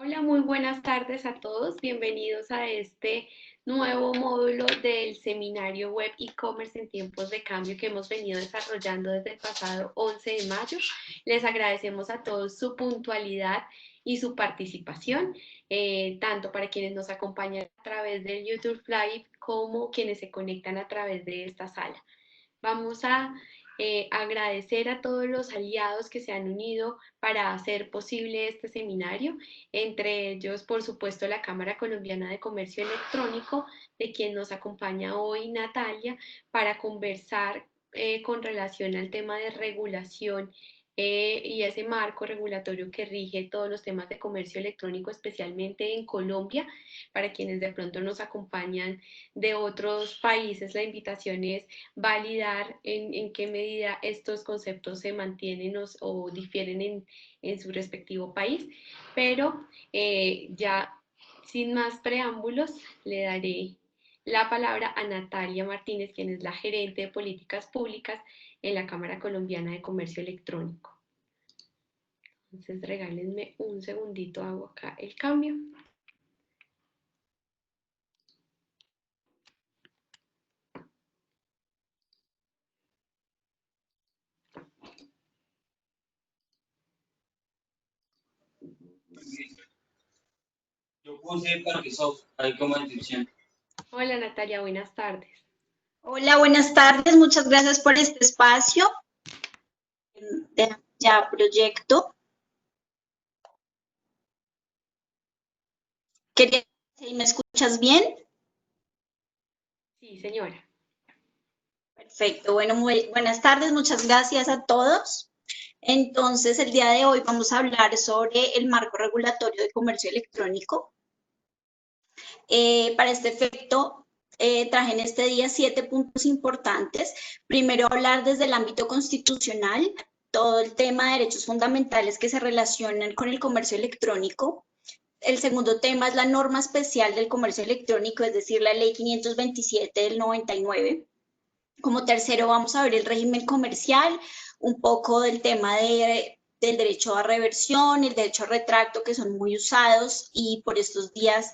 Hola, muy buenas tardes a todos. Bienvenidos a este nuevo módulo del seminario Web e-commerce en tiempos de cambio que hemos venido desarrollando desde el pasado 11 de mayo. Les agradecemos a todos su puntualidad y su participación, tanto para quienes nos acompañan a través del YouTube Live como quienes se conectan a través de esta sala. Vamos a agradecer a todos los aliados que se han unido para hacer posible este seminario, entre ellos, por supuesto, la Cámara Colombiana de Comercio Electrónico, de quien nos acompaña hoy Natalia, para conversar con relación al tema de regulación y ese marco regulatorio que rige todos los temas de comercio electrónico, especialmente en Colombia. Para quienes de pronto nos acompañan de otros países, la invitación es validar en qué medida estos conceptos se mantienen o difieren en su respectivo país, pero ya sin más preámbulos le daré la palabra a Natalia Martínez, quien es la gerente de políticas públicas en la Cámara Colombiana de Comercio Electrónico. Entonces regálenme un segundito, hago acá el cambio. Yo puse Parquesoft ahí como descripción. Hola Natalia, buenas tardes. Hola, buenas tardes. Muchas gracias por este espacio. Ya proyecto. ¿Me escuchas bien? Sí, señora. Perfecto. Bueno, muy buenas tardes. Muchas gracias a todos. Entonces, el día de hoy vamos a hablar sobre el marco regulatorio de comercio electrónico. Para este efecto, traje en este día 7 puntos importantes. Primero, hablar desde el ámbito constitucional, todo el tema de derechos fundamentales que se relacionan con el comercio electrónico. El segundo tema es la norma especial del comercio electrónico, es decir, la ley 527 del 99. Como tercero, vamos a ver el régimen comercial, un poco del tema del derecho a reversión, el derecho a retracto, que son muy usados y por estos días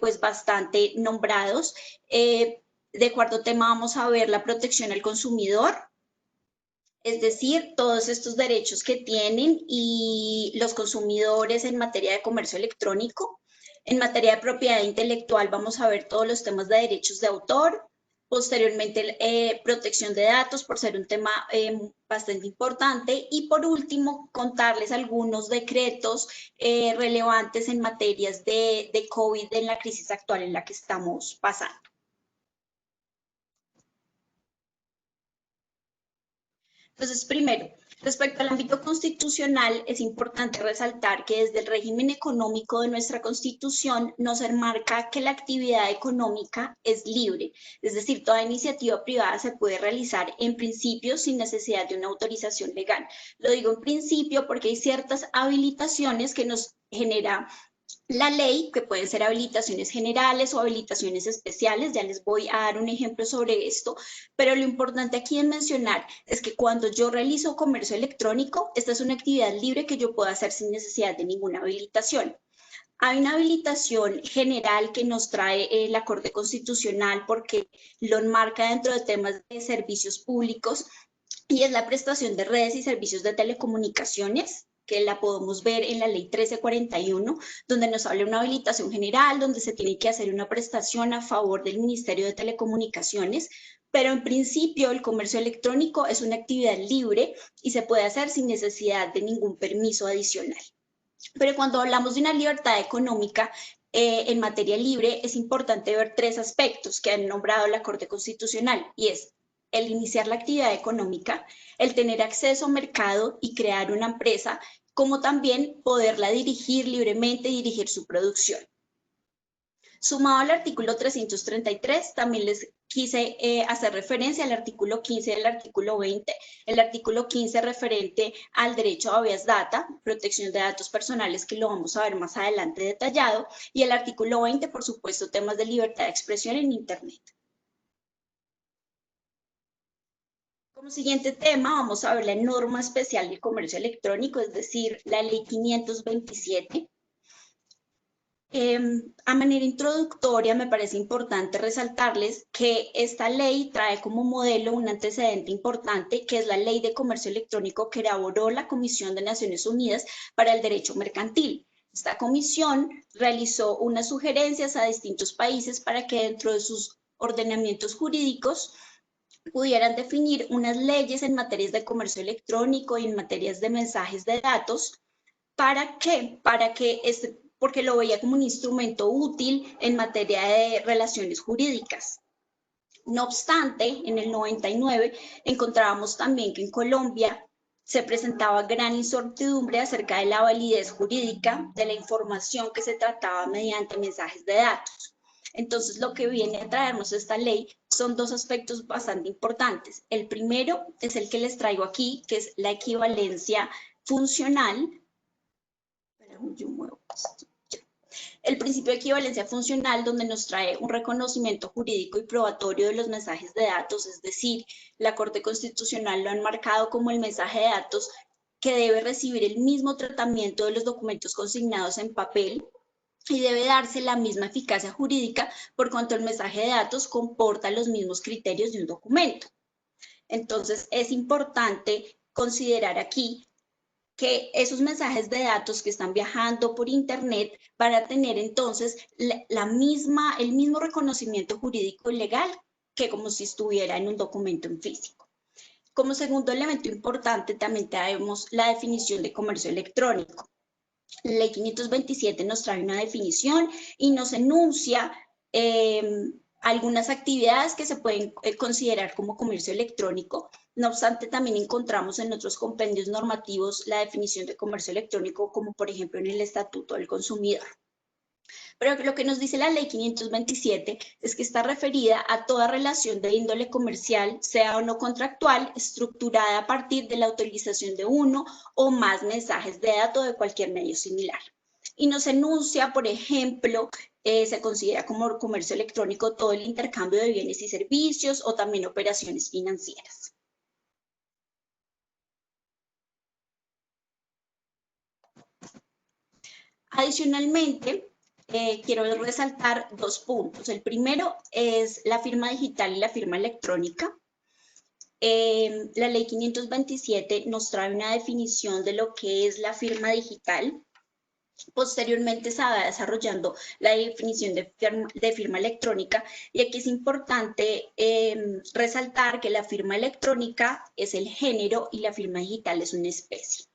pues bastante nombrados. De cuarto tema vamos a ver la protección al consumidor, es decir, todos estos derechos que tienen y los consumidores en materia de comercio electrónico. En materia de propiedad intelectual vamos a ver todos los temas de derechos de autor. Posteriormente, protección de datos, por ser un tema bastante importante. Y por último, contarles algunos decretos relevantes en materias de COVID en la crisis actual en la que estamos pasando. Entonces, primero, respecto al ámbito constitucional, es importante resaltar que desde el régimen económico de nuestra Constitución nos enmarca que la actividad económica es libre, es decir, toda iniciativa privada se puede realizar en principio sin necesidad de una autorización legal. Lo digo en principio porque hay ciertas habilitaciones que nos genera la ley, que pueden ser habilitaciones generales o habilitaciones especiales, ya les voy a dar un ejemplo sobre esto, pero lo importante aquí en mencionar es que cuando yo realizo comercio electrónico, esta es una actividad libre que yo puedo hacer sin necesidad de ninguna habilitación. Hay una habilitación general que nos trae la Corte Constitucional porque lo enmarca dentro de temas de servicios públicos y es la prestación de redes y servicios de telecomunicaciones, que la podemos ver en la ley 1341, donde nos habla de una habilitación general, donde se tiene que hacer una prestación a favor del Ministerio de Telecomunicaciones, pero en principio el comercio electrónico es una actividad libre y se puede hacer sin necesidad de ningún permiso adicional. Pero cuando hablamos de una libertad económica en materia libre, es importante ver 3 aspectos que han nombrado la Corte Constitucional, y es el iniciar la actividad económica, el tener acceso a mercado y crear una empresa, como también poderla dirigir libremente y dirigir su producción. Sumado al artículo 333, también les quise hacer referencia al artículo 15 del artículo 20, el artículo 15 referente al derecho a habeas data, protección de datos personales, que lo vamos a ver más adelante detallado, y el artículo 20, por supuesto, temas de libertad de expresión en Internet. Como siguiente tema, vamos a ver la norma especial del comercio electrónico, es decir, la ley 527. A manera introductoria, me parece importante resaltarles que esta ley trae como modelo un antecedente importante, que es la Ley de Comercio Electrónico que elaboró la Comisión de Naciones Unidas para el Derecho Mercantil. Esta comisión realizó unas sugerencias a distintos países para que dentro de sus ordenamientos jurídicos pudieran definir unas leyes en materias de comercio electrónico y en materias de mensajes de datos. ¿Para qué? Porque lo veía como un instrumento útil en materia de relaciones jurídicas. No obstante, en el 99 encontrábamos también que en Colombia se presentaba gran incertidumbre acerca de la validez jurídica de la información que se trataba mediante mensajes de datos. Entonces, lo que viene a traernos esta ley son dos aspectos bastante importantes. El primero es el que les traigo aquí, que es la equivalencia funcional. Yo muevo esto. El principio de equivalencia funcional, donde nos trae un reconocimiento jurídico y probatorio de los mensajes de datos, es decir, la Corte Constitucional lo han marcado como el mensaje de datos que debe recibir el mismo tratamiento de los documentos consignados en papel y debe darse la misma eficacia jurídica por cuanto el mensaje de datos comporta los mismos criterios de un documento. Entonces, es importante considerar aquí que esos mensajes de datos que están viajando por Internet van a tener entonces el mismo reconocimiento jurídico y legal que como si estuviera en un documento en físico. Como segundo elemento importante también traemos la definición de comercio electrónico. La ley 527 nos trae una definición y nos enuncia algunas actividades que se pueden considerar como comercio electrónico. No obstante, también encontramos en otros compendios normativos la definición de comercio electrónico, como por ejemplo en el Estatuto del Consumidor. Pero lo que nos dice la ley 527 es que está referida a toda relación de índole comercial, sea o no contractual, estructurada a partir de la utilización de uno o más mensajes de datos de cualquier medio similar. Y nos enuncia, por ejemplo, se considera como comercio electrónico todo el intercambio de bienes y servicios o también operaciones financieras. Adicionalmente, quiero resaltar dos puntos. El primero es la firma digital y la firma electrónica. La ley 527 nos trae una definición de lo que es la firma digital. Posteriormente se va desarrollando la definición de firma electrónica y aquí es importante resaltar que la firma electrónica es el género y la firma digital es una especie.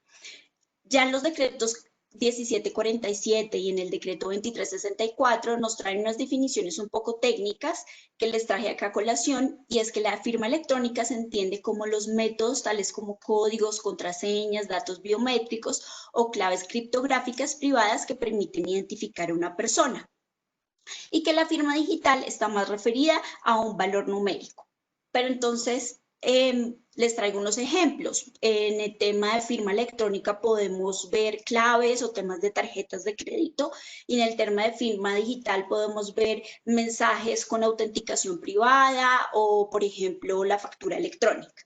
Ya en los decretos 1747 y en el decreto 2364 nos traen unas definiciones un poco técnicas que les traje acá a colación, y es que la firma electrónica se entiende como los métodos tales como códigos, contraseñas, datos biométricos o claves criptográficas privadas que permiten identificar a una persona, y que la firma digital está más referida a un valor numérico. Pero entonces, les traigo unos ejemplos. En el tema de firma electrónica podemos ver claves o temas de tarjetas de crédito, y en el tema de firma digital podemos ver mensajes con autenticación privada o, por ejemplo, la factura electrónica.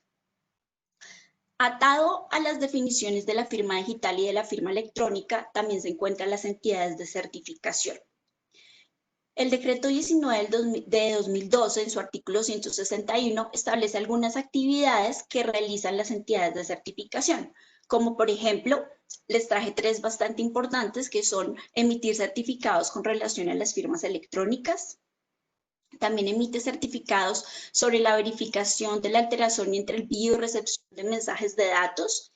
Atado a las definiciones de la firma digital y de la firma electrónica, también se encuentran las entidades de certificación. El decreto 19 de 2012, en su artículo 161, establece algunas actividades que realizan las entidades de certificación, como por ejemplo, les traje tres bastante importantes, que son emitir certificados con relación a las firmas electrónicas. También emite certificados sobre la verificación de la alteración entre el envío y recepción de mensajes de datos,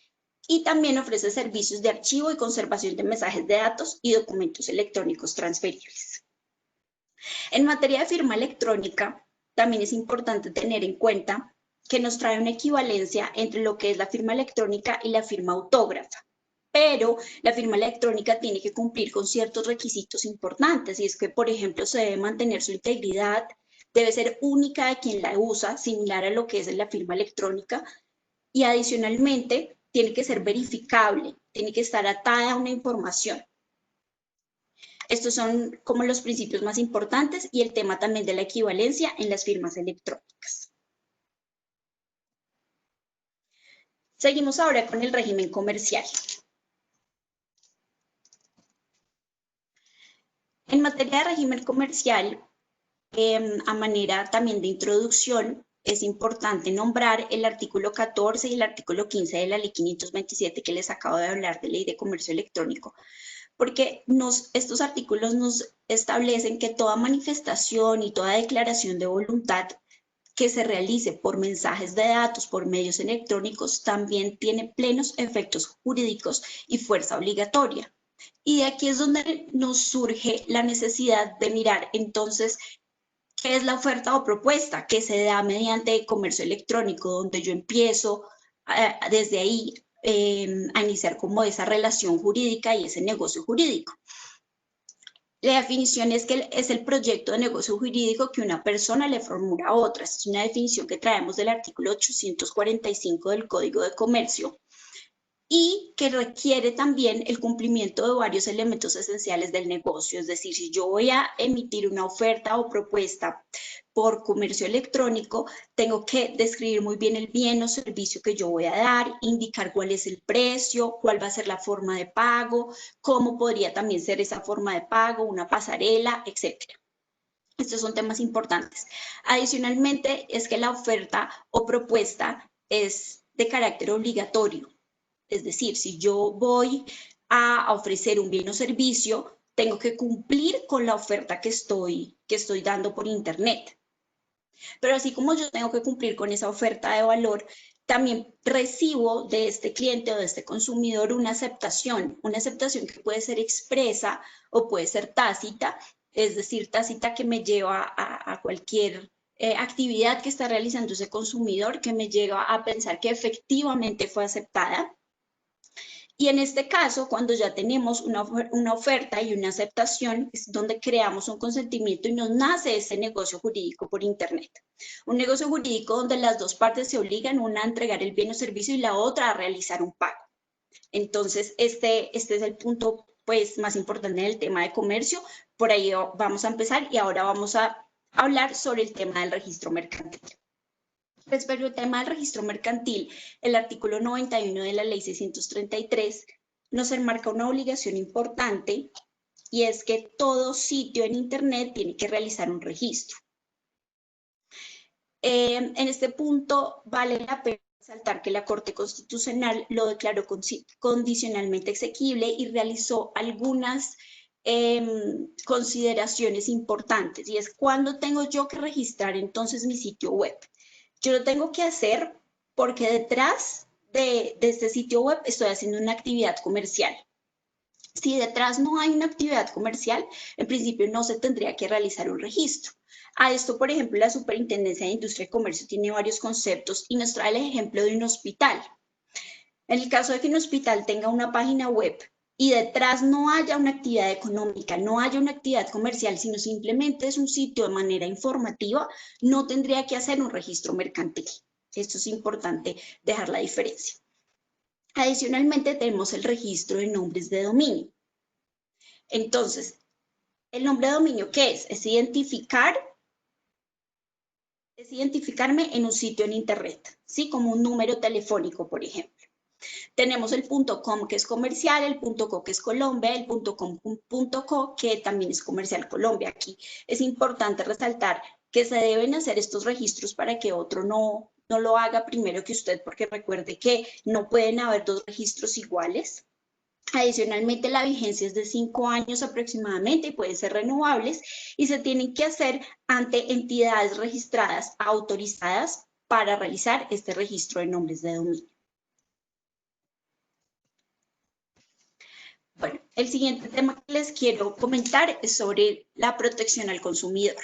y también ofrece servicios de archivo y conservación de mensajes de datos y documentos electrónicos transferibles. En materia de firma electrónica, también es importante tener en cuenta que nos trae una equivalencia entre lo que es la firma electrónica y la firma autógrafa. Pero la firma electrónica tiene que cumplir con ciertos requisitos importantes, y es que, por ejemplo, se debe mantener su integridad, debe ser única de quien la usa, similar a lo que es la firma electrónica, y adicionalmente tiene que ser verificable, tiene que estar atada a una información. Estos son como los principios más importantes, y el tema también de la equivalencia en las firmas electrónicas. Seguimos ahora con el régimen comercial. materia de régimen comercial, a manera también de introducción, es importante nombrar el artículo 14 y el artículo 15 de la Ley 527 que les acabo de hablar, de Ley de Comercio Electrónico, porque estos artículos nos establecen que toda manifestación y toda declaración de voluntad que se realice por mensajes de datos, por medios electrónicos, también tiene plenos efectos jurídicos y fuerza obligatoria. Y de aquí es donde nos surge la necesidad de mirar entonces qué es la oferta o propuesta que se da mediante comercio electrónico, donde yo empiezo desde ahí a iniciar como esa relación jurídica y ese negocio jurídico. La definición es que es el proyecto de negocio jurídico que una persona le formula a otra. Es una definición que traemos del artículo 845 del Código de Comercio y que requiere también el cumplimiento de varios elementos esenciales del negocio. Es decir, si yo voy a emitir una oferta o propuesta por comercio electrónico, tengo que describir muy bien el bien o servicio que yo voy a dar, indicar cuál es el precio, cuál va a ser la forma de pago, cómo podría también ser esa forma de pago, una pasarela, etc. Estos son temas importantes. Adicionalmente, es que la oferta o propuesta es de carácter obligatorio. Es decir, si yo voy a ofrecer un bien o servicio, tengo que cumplir con la oferta que estoy dando por internet. Pero así como yo tengo que cumplir con esa oferta de valor, también recibo de este cliente o de este consumidor una aceptación que puede ser expresa o puede ser tácita, es decir, tácita que me lleva a cualquier actividad que está realizando ese consumidor, que me lleva a pensar que efectivamente fue aceptada. Y en este caso, cuando ya tenemos una oferta y una aceptación, es donde creamos un consentimiento y nos nace ese negocio jurídico por Internet. Un negocio jurídico donde las dos partes se obligan, una a entregar el bien o servicio y la otra a realizar un pago. Entonces, este es el punto pues, más importante en el tema de comercio. Por ahí vamos a empezar y ahora vamos a hablar sobre el tema del registro mercantil. Respecto al tema del registro mercantil, el artículo 91 de la Ley 633 nos enmarca una obligación importante y es que todo sitio en Internet tiene que realizar un registro. En este punto vale la pena resaltar que la Corte Constitucional lo declaró condicionalmente exequible y realizó algunas consideraciones importantes, y es cuándo tengo yo que registrar entonces mi sitio web. Yo lo tengo que hacer porque detrás de este sitio web estoy haciendo una actividad comercial. Si detrás no hay una actividad comercial, en principio no se tendría que realizar un registro. A esto, por ejemplo, la Superintendencia de Industria y Comercio tiene varios conceptos y nos trae el ejemplo de un hospital. En el caso de que un hospital tenga una página web y detrás no haya una actividad económica, no haya una actividad comercial, sino simplemente es un sitio de manera informativa, no tendría que hacer un registro mercantil. Esto es importante dejar la diferencia. Adicionalmente, tenemos el registro de nombres de dominio. Entonces, ¿el nombre de dominio qué es? Es identificarme en un sitio en Internet, ¿sí? Como un número telefónico, por ejemplo. Tenemos el .com que es comercial, el .co que es Colombia, el .com.co que también es comercial Colombia. Aquí es importante resaltar que se deben hacer estos registros para que otro no lo haga primero que usted, porque recuerde que no pueden haber dos registros iguales. Adicionalmente, la vigencia es de 5 años aproximadamente y pueden ser renovables y se tienen que hacer ante entidades registradas autorizadas para realizar este registro de nombres de dominio. Bueno, el siguiente tema que les quiero comentar es sobre la protección al consumidor.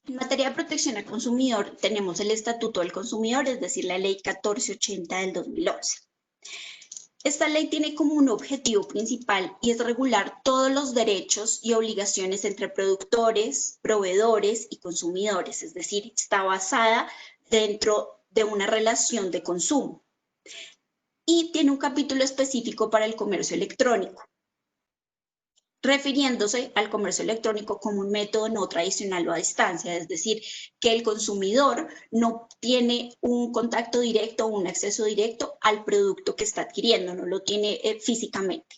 En materia de protección al consumidor tenemos el Estatuto del Consumidor, es decir, la Ley 1480 del 2011. Esta ley tiene como un objetivo principal y es regular todos los derechos y obligaciones entre productores, proveedores y consumidores, es decir, está basada dentro de una relación de consumo. Y tiene un capítulo específico para el comercio electrónico. refiriéndose al comercio electrónico como un método no tradicional o a distancia, es decir, que el consumidor no tiene un contacto directo o un acceso directo al producto que está adquiriendo, no lo tiene físicamente.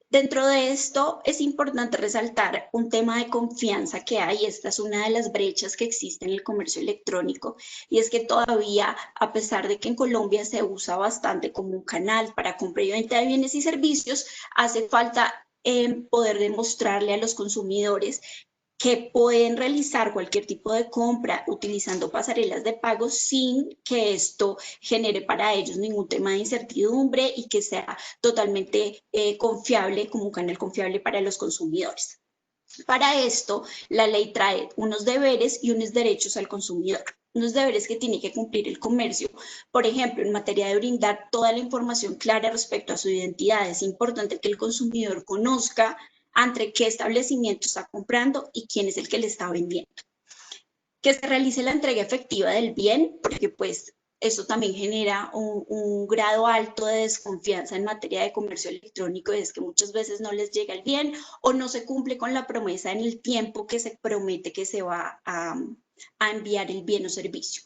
Dentro de esto es importante resaltar un tema de confianza que hay. Esta es una de las brechas que existe en el comercio electrónico, y es que todavía, a pesar de que en Colombia se usa bastante como un canal para compra y venta de bienes y servicios, hace falta poder demostrarle a los consumidores que pueden realizar cualquier tipo de compra utilizando pasarelas de pago sin que esto genere para ellos ningún tema de incertidumbre y que sea totalmente confiable, como un canal confiable para los consumidores. Para esto, la ley trae unos deberes y unos derechos al consumidor. Unos deberes que tiene que cumplir el comercio, por ejemplo, en materia de brindar toda la información clara respecto a su identidad. Es importante que el consumidor conozca ante qué establecimiento está comprando y quién es el que le está vendiendo. Que se realice la entrega efectiva del bien, porque pues eso también genera un grado alto de desconfianza en materia de comercio electrónico, y es que muchas veces no les llega el bien o no se cumple con la promesa en el tiempo que se promete que se va a enviar el bien o servicio.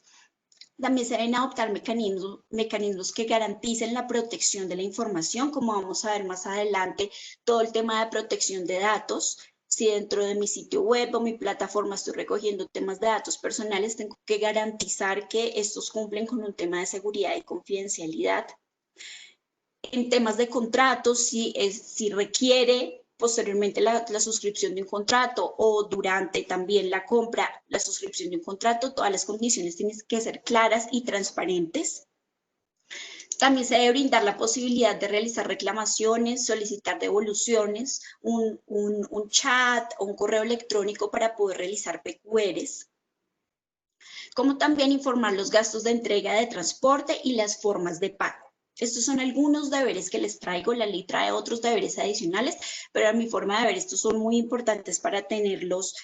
También se deben adoptar mecanismos que garanticen la protección de la información, como vamos a ver más adelante, todo el tema de protección de datos. Si dentro de mi sitio web o mi plataforma estoy recogiendo temas de datos personales, tengo que garantizar que estos cumplen con un tema de seguridad y confidencialidad. En temas de contratos, si requiere posteriormente la suscripción de un contrato o durante también la compra, la suscripción de un contrato, todas las condiciones tienen que ser claras y transparentes. También se debe brindar la posibilidad de realizar reclamaciones, solicitar devoluciones, un chat o un correo electrónico para poder realizar PQRs, como también informar los gastos de entrega de transporte y las formas de pago. Estos son algunos deberes que les traigo. La ley trae otros deberes adicionales, pero a mi forma de ver estos son muy importantes para tenerlos,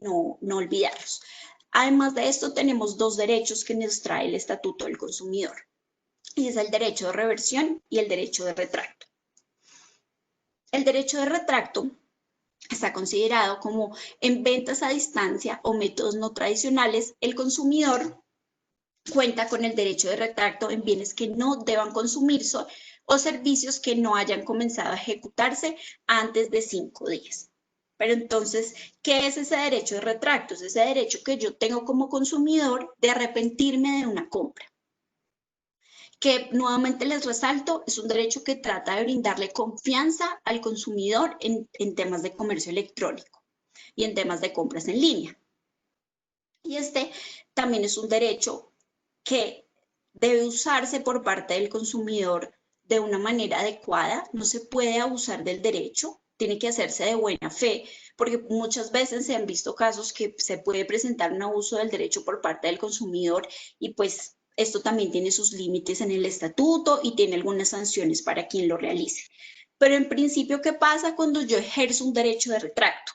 no olvidarlos. Además de esto, tenemos dos derechos que nos trae el Estatuto del Consumidor, y es el derecho de reversión y el derecho de retracto. El derecho de retracto está considerado como en ventas a distancia o métodos no tradicionales, el consumidor cuenta con el derecho de retracto en bienes que no deban consumirse o servicios que no hayan comenzado a ejecutarse antes de 5 días. Pero entonces, ¿qué es ese derecho de retracto? Es ese derecho que yo tengo como consumidor de arrepentirme de una compra, que nuevamente les resalto, es un derecho que trata de brindarle confianza al consumidor en temas de comercio electrónico y en temas de compras en línea. Y este también es un derecho que debe usarse por parte del consumidor de una manera adecuada. No se puede abusar del derecho, tiene que hacerse de buena fe, porque muchas veces se han visto casos que se puede presentar un abuso del derecho por parte del consumidor, y pues esto también tiene sus límites en el estatuto y tiene algunas sanciones para quien lo realice. Pero en principio, ¿qué pasa cuando yo ejerzo un derecho de retracto?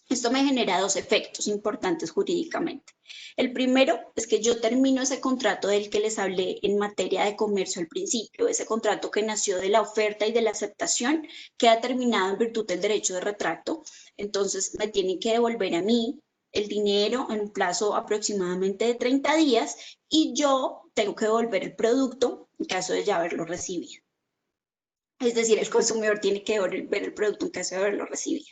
Esto me genera dos efectos importantes jurídicamente. El primero es que yo termino ese contrato del que les hablé en materia de comercio al principio, ese contrato que nació de la oferta y de la aceptación, queda terminado en virtud del derecho de retracto. Entonces me tienen que devolver a mí el dinero en un plazo aproximadamente de 30 días y yo tengo que devolver el producto en caso de ya haberlo recibido. Es decir, el consumidor tiene que devolver el producto en caso de haberlo recibido.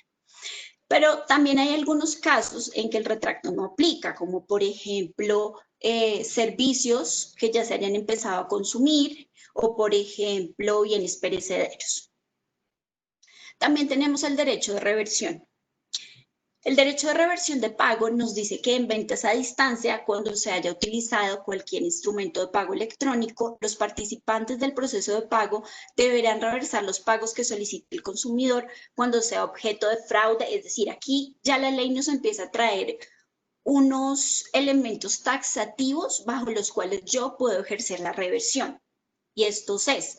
Pero también hay algunos casos en que el retracto no aplica, como por ejemplo servicios que ya se hayan empezado a consumir o por ejemplo bienes perecederos. También tenemos el derecho de reversión. El derecho de reversión de pago nos dice que en ventas a distancia, cuando se haya utilizado cualquier instrumento de pago electrónico, los participantes del proceso de pago deberán reversar los pagos que solicite el consumidor cuando sea objeto de fraude. Es decir, aquí ya la ley nos empieza a traer unos elementos taxativos bajo los cuales yo puedo ejercer la reversión. Y estos es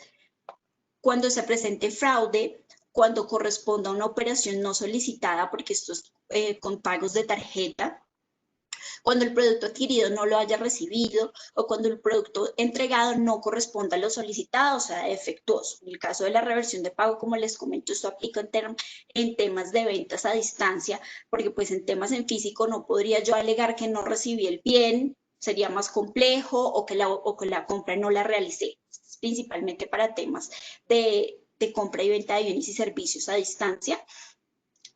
cuando se presente fraude, cuando corresponda a una operación no solicitada, porque esto es con pagos de tarjeta, cuando el producto adquirido no lo haya recibido o cuando el producto entregado no corresponda a lo solicitado, o sea, defectuoso. En el caso de la reversión de pago, como les comento, esto aplica en temas de ventas a distancia, porque pues en temas en físico no podría yo alegar que no recibí el bien, sería más complejo, o que la compra no la realicé, principalmente para temas de compra y venta de bienes y servicios a distancia.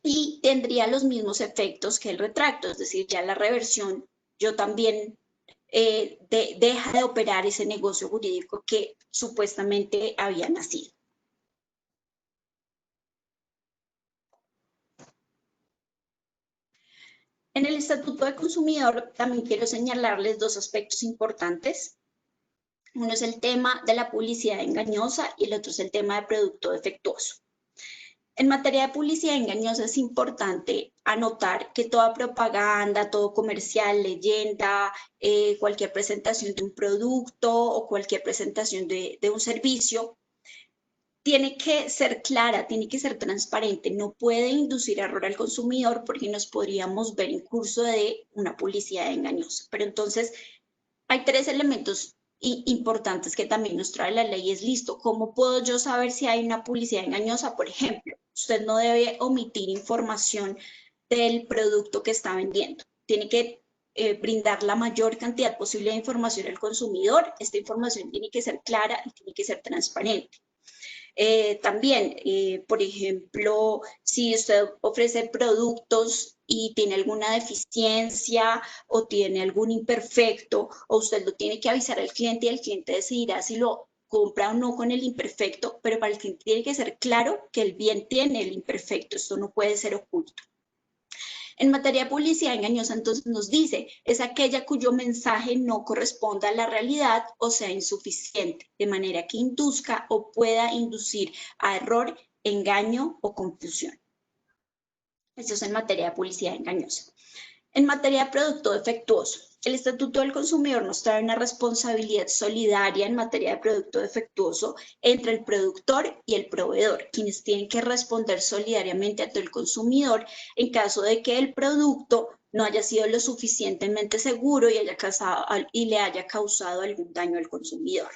Y tendría los mismos efectos que el retracto, es decir, ya la reversión, yo también deja de operar ese negocio jurídico que supuestamente había nacido. En el Estatuto del Consumidor también quiero señalarles dos aspectos importantes. Uno es el tema de la publicidad engañosa y el otro es el tema de producto defectuoso. En materia de publicidad engañosa es importante anotar que toda propaganda, todo comercial, leyenda, cualquier presentación de un producto o cualquier presentación de un servicio tiene que ser clara, tiene que ser transparente, no puede inducir error al consumidor porque nos podríamos ver en curso de una publicidad engañosa. Pero entonces hay tres elementos importantes que también nos trae la ley. Es listo, ¿cómo puedo yo saber si hay una publicidad engañosa? Por ejemplo, usted no debe omitir información del producto que está vendiendo. Tiene que brindar la mayor cantidad posible de información al consumidor. Esta información tiene que ser clara y tiene que ser transparente. También, por ejemplo, si usted ofrece productos y tiene alguna deficiencia o tiene algún imperfecto, o usted lo tiene que avisar al cliente y el cliente decidirá si lo compra o no con el imperfecto, pero para el cliente tiene que ser claro que el bien tiene el imperfecto, esto no puede ser oculto. En materia de publicidad engañosa, entonces nos dice, es aquella cuyo mensaje no corresponda a la realidad o sea insuficiente, de manera que induzca o pueda inducir a error, engaño o confusión. Esto es en materia de publicidad engañosa. En materia de producto defectuoso, el Estatuto del Consumidor nos trae una responsabilidad solidaria en materia de producto defectuoso entre el productor y el proveedor, quienes tienen que responder solidariamente ante el consumidor en caso de que el producto no haya sido lo suficientemente seguro y le haya causado algún daño al consumidor.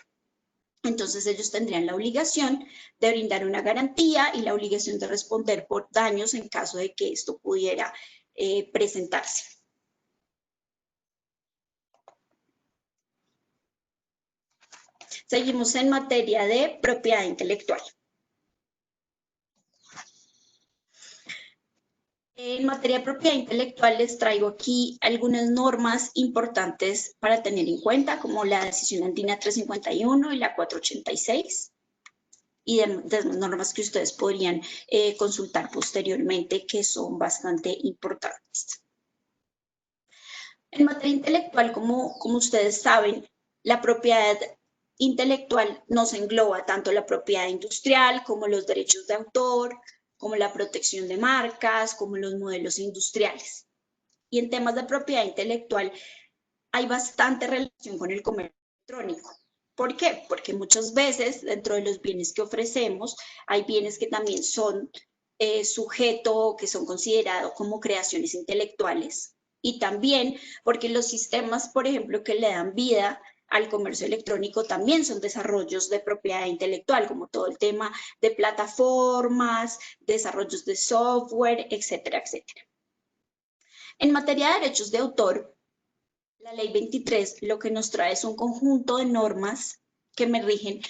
Entonces ellos tendrían la obligación de brindar una garantía y la obligación de responder por daños en caso de que esto pudiera presentarse. Seguimos en materia de propiedad intelectual. En materia de propiedad intelectual les traigo aquí algunas normas importantes para tener en cuenta, como la decisión andina 351 y la 486, y de normas que ustedes podrían consultar posteriormente, que son bastante importantes. En materia intelectual, como ustedes saben, la propiedad intelectual nos engloba tanto la propiedad industrial como los derechos de autor, como la protección de marcas, como los modelos industriales. Y en temas de propiedad intelectual hay bastante relación con el comercio electrónico. ¿Por qué? Porque muchas veces dentro de los bienes que ofrecemos hay bienes que también son sujeto, que son considerados como creaciones intelectuales, y también porque los sistemas, por ejemplo, que le dan vida al comercio electrónico también son desarrollos de propiedad intelectual, como todo el tema de plataformas, desarrollos de software, etcétera, etcétera. En materia de derechos de autor, la Ley 23 lo que nos trae es un conjunto de normas que me rigen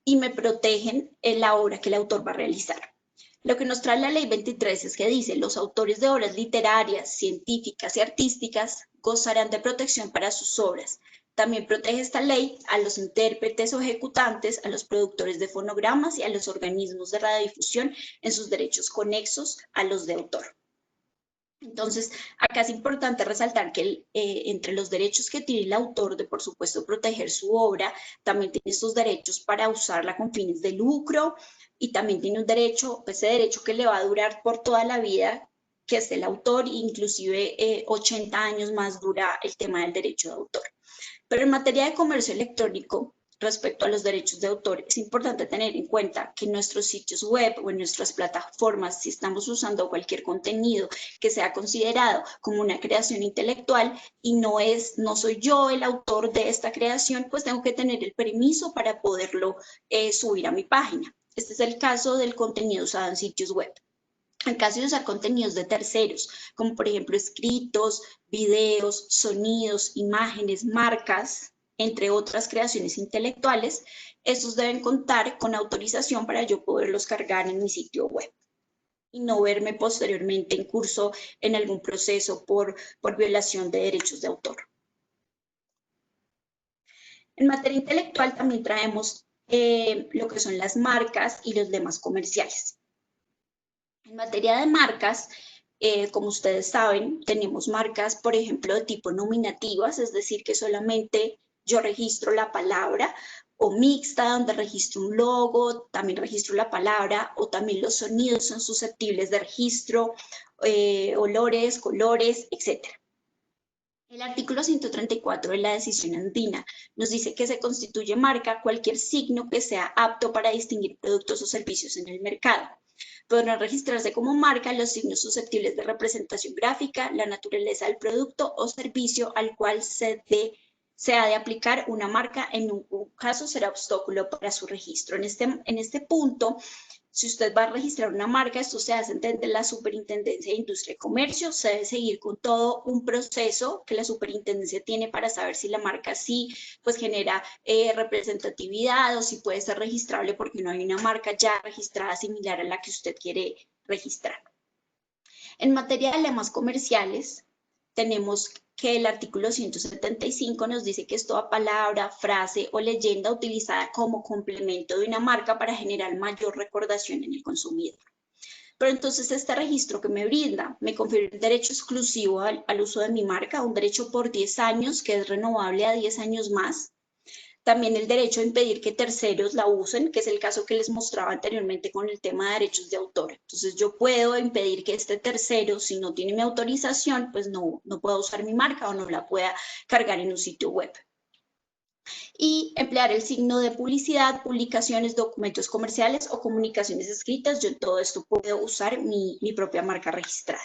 y me protegen en la obra que el autor va a realizar. Lo que nos trae la Ley 23 es que dice, los autores de obras literarias, científicas y artísticas gozarán de protección para sus obras. También protege esta ley a los intérpretes o ejecutantes, a los productores de fonogramas y a los organismos de radiodifusión en sus derechos conexos a los de autor. Entonces, acá es importante resaltar que entre los derechos que tiene el autor de, por supuesto, proteger su obra, también tiene estos derechos para usarla con fines de lucro y también tiene un derecho, ese derecho que le va a durar por toda la vida, que es el autor, inclusive 80 años más dura el tema del derecho de autor. Pero en materia de comercio electrónico, respecto a los derechos de autor, es importante tener en cuenta que en nuestros sitios web o en nuestras plataformas, si estamos usando cualquier contenido que sea considerado como una creación intelectual y no soy yo el autor de esta creación, pues tengo que tener el permiso para poderlo subir a mi página. Este es el caso del contenido usado en sitios web. En caso de usar contenidos de terceros, como por ejemplo escritos, videos, sonidos, imágenes, marcas, entre otras creaciones intelectuales, estos deben contar con autorización para yo poderlos cargar en mi sitio web y no verme posteriormente en curso en algún proceso por violación de derechos de autor. En materia intelectual también traemos lo que son las marcas y los lemas comerciales. En materia de marcas, como ustedes saben, tenemos marcas, por ejemplo, de tipo nominativas, es decir, que solamente yo registro la palabra, o mixta, donde registro un logo, también registro la palabra, o también los sonidos son susceptibles de registro, olores, colores, etc. El artículo 134 de la decisión andina nos dice que se constituye marca cualquier signo que sea apto para distinguir productos o servicios en el mercado. Podrán registrarse como marca los signos susceptibles de representación gráfica, la naturaleza del producto o servicio al cual se ha de aplicar una marca, en ningún caso será obstáculo para su registro. En este punto, si usted va a registrar una marca, esto se hace desde la Superintendencia de Industria y Comercio, se debe seguir con todo un proceso que la Superintendencia tiene para saber si la marca sí pues genera representatividad o si puede ser registrable porque no hay una marca ya registrada similar a la que usted quiere registrar. En materia de lemas comerciales, tenemos que el artículo 175 nos dice que es toda palabra, frase o leyenda utilizada como complemento de una marca para generar mayor recordación en el consumidor. Pero entonces este registro que me brinda me confiere un derecho exclusivo al uso de mi marca, un derecho por 10 años que es renovable a 10 años más. También el derecho a impedir que terceros la usen, que es el caso que les mostraba anteriormente con el tema de derechos de autor. Entonces yo puedo impedir que este tercero, si no tiene mi autorización, pues no pueda usar mi marca o no la pueda cargar en un sitio web. Y emplear el signo de publicidad, publicaciones, documentos comerciales o comunicaciones escritas. Yo en todo esto puedo usar mi propia marca registrada.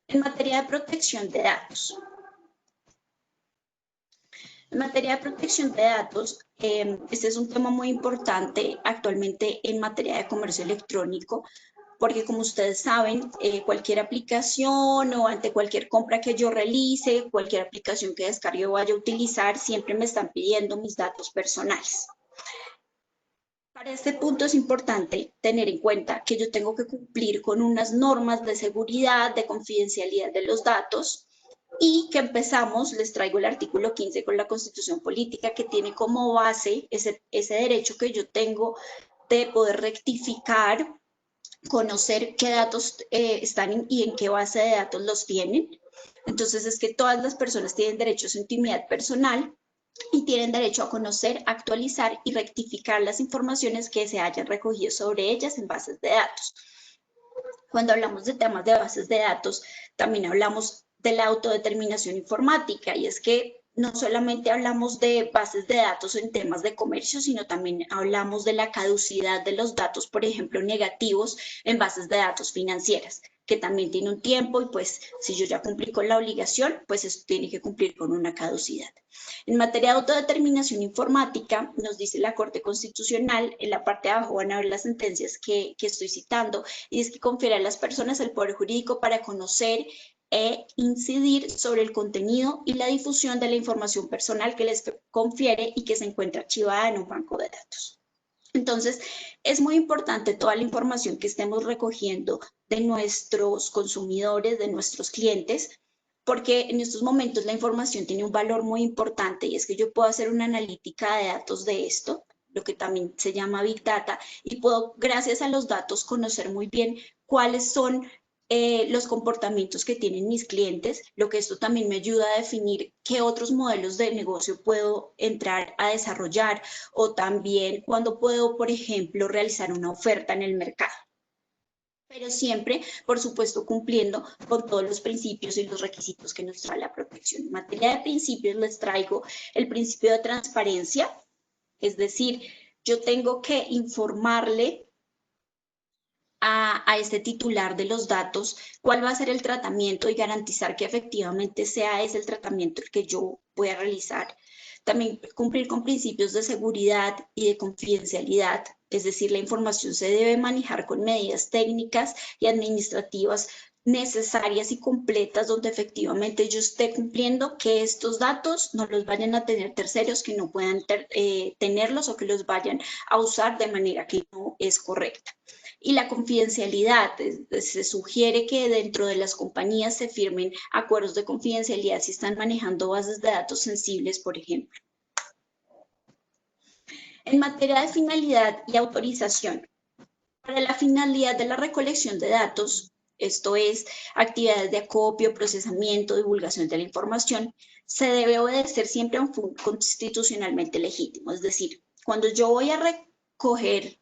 En materia de protección de datos. En materia de protección de datos, este es un tema muy importante actualmente en materia de comercio electrónico, porque como ustedes saben, cualquier aplicación o ante cualquier compra que yo realice, cualquier aplicación que descargue o vaya a utilizar, siempre me están pidiendo mis datos personales. Para este punto es importante tener en cuenta que yo tengo que cumplir con unas normas de seguridad, de confidencialidad de los datos, y que empezamos, les traigo el artículo 15 con la Constitución Política que tiene como base ese derecho que yo tengo de poder rectificar, conocer qué datos están y en qué base de datos los tienen. Entonces es que todas las personas tienen derecho a su intimidad personal y tienen derecho a conocer, actualizar y rectificar las informaciones que se hayan recogido sobre ellas en bases de datos. Cuando hablamos de temas de bases de datos, también hablamos de la autodeterminación informática, y es que no solamente hablamos de bases de datos en temas de comercio, sino también hablamos de la caducidad de los datos, por ejemplo, negativos en bases de datos financieras, que también tiene un tiempo y pues si yo ya cumplí con la obligación, pues eso tiene que cumplir con una caducidad. En materia de autodeterminación informática, nos dice la Corte Constitucional, en la parte de abajo van a ver las sentencias que estoy citando, y es que confiere a las personas el poder jurídico para conocer e incidir sobre el contenido y la difusión de la información personal que les confiere y que se encuentra archivada en un banco de datos. Entonces, es muy importante toda la información que estemos recogiendo de nuestros consumidores, de nuestros clientes, porque en estos momentos la información tiene un valor muy importante y es que yo puedo hacer una analítica de datos de esto, lo que también se llama Big Data, y puedo, gracias a los datos, conocer muy bien cuáles son los comportamientos que tienen mis clientes, lo que esto también me ayuda a definir qué otros modelos de negocio puedo entrar a desarrollar o también cuando puedo, por ejemplo, realizar una oferta en el mercado. pero siempre, por supuesto, cumpliendo con todos los principios y los requisitos que nos trae la protección. En materia de principios les traigo el principio de transparencia, es decir, yo tengo que informarle a este titular de los datos cuál va a ser el tratamiento y garantizar que efectivamente sea ese el tratamiento el que yo voy a realizar. También cumplir con principios de seguridad y de confidencialidad, es decir, la información se debe manejar con medidas técnicas y administrativas necesarias y completas donde efectivamente yo esté cumpliendo que estos datos no los vayan a tener terceros que no puedan tenerlos o que los vayan a usar de manera que no es correcta. Y la confidencialidad, se sugiere que dentro de las compañías se firmen acuerdos de confidencialidad si están manejando bases de datos sensibles, por ejemplo. En materia de finalidad y autorización, para la finalidad de la recolección de datos, esto es, actividades de acopio, procesamiento, divulgación de la información, se debe obedecer siempre a un fin constitucionalmente legítimo. Es decir, cuando yo voy a recoger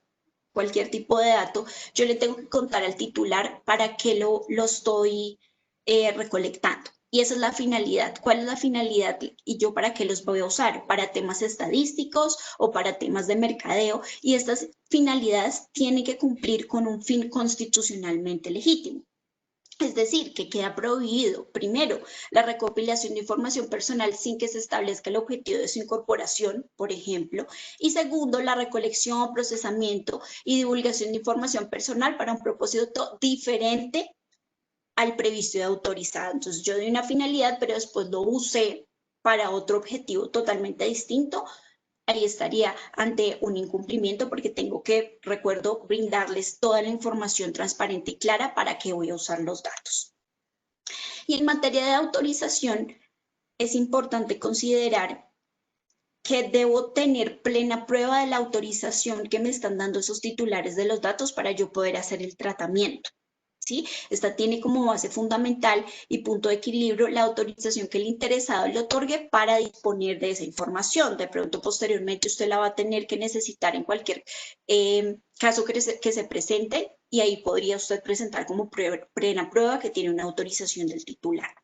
cualquier tipo de dato, yo le tengo que contar al titular para qué lo estoy recolectando. Y esa es la finalidad. ¿Cuál es la finalidad? Y yo para qué los voy a usar, para temas estadísticos o para temas de mercadeo. Y estas finalidades tienen que cumplir con un fin constitucionalmente legítimo. Es decir, que queda prohibido, primero, la recopilación de información personal sin que se establezca el objetivo de su incorporación, por ejemplo, y segundo, la recolección, procesamiento y divulgación de información personal para un propósito diferente al previsto y autorizado. Entonces, yo doy una finalidad, pero después lo usé para otro objetivo totalmente distinto. Ahí estaría ante un incumplimiento porque tengo que, recuerdo, brindarles toda la información transparente y clara para qué voy a usar los datos. Y en materia de autorización, es importante considerar que debo tener plena prueba de la autorización que me están dando esos titulares de los datos para yo poder hacer el tratamiento. ¿Sí? Esta tiene como base fundamental y punto de equilibrio la autorización que el interesado le otorgue para disponer de esa información. De pronto, posteriormente, usted la va a tener que necesitar en cualquier caso que se presente y ahí podría usted presentar como plena prueba que tiene una autorización del titular.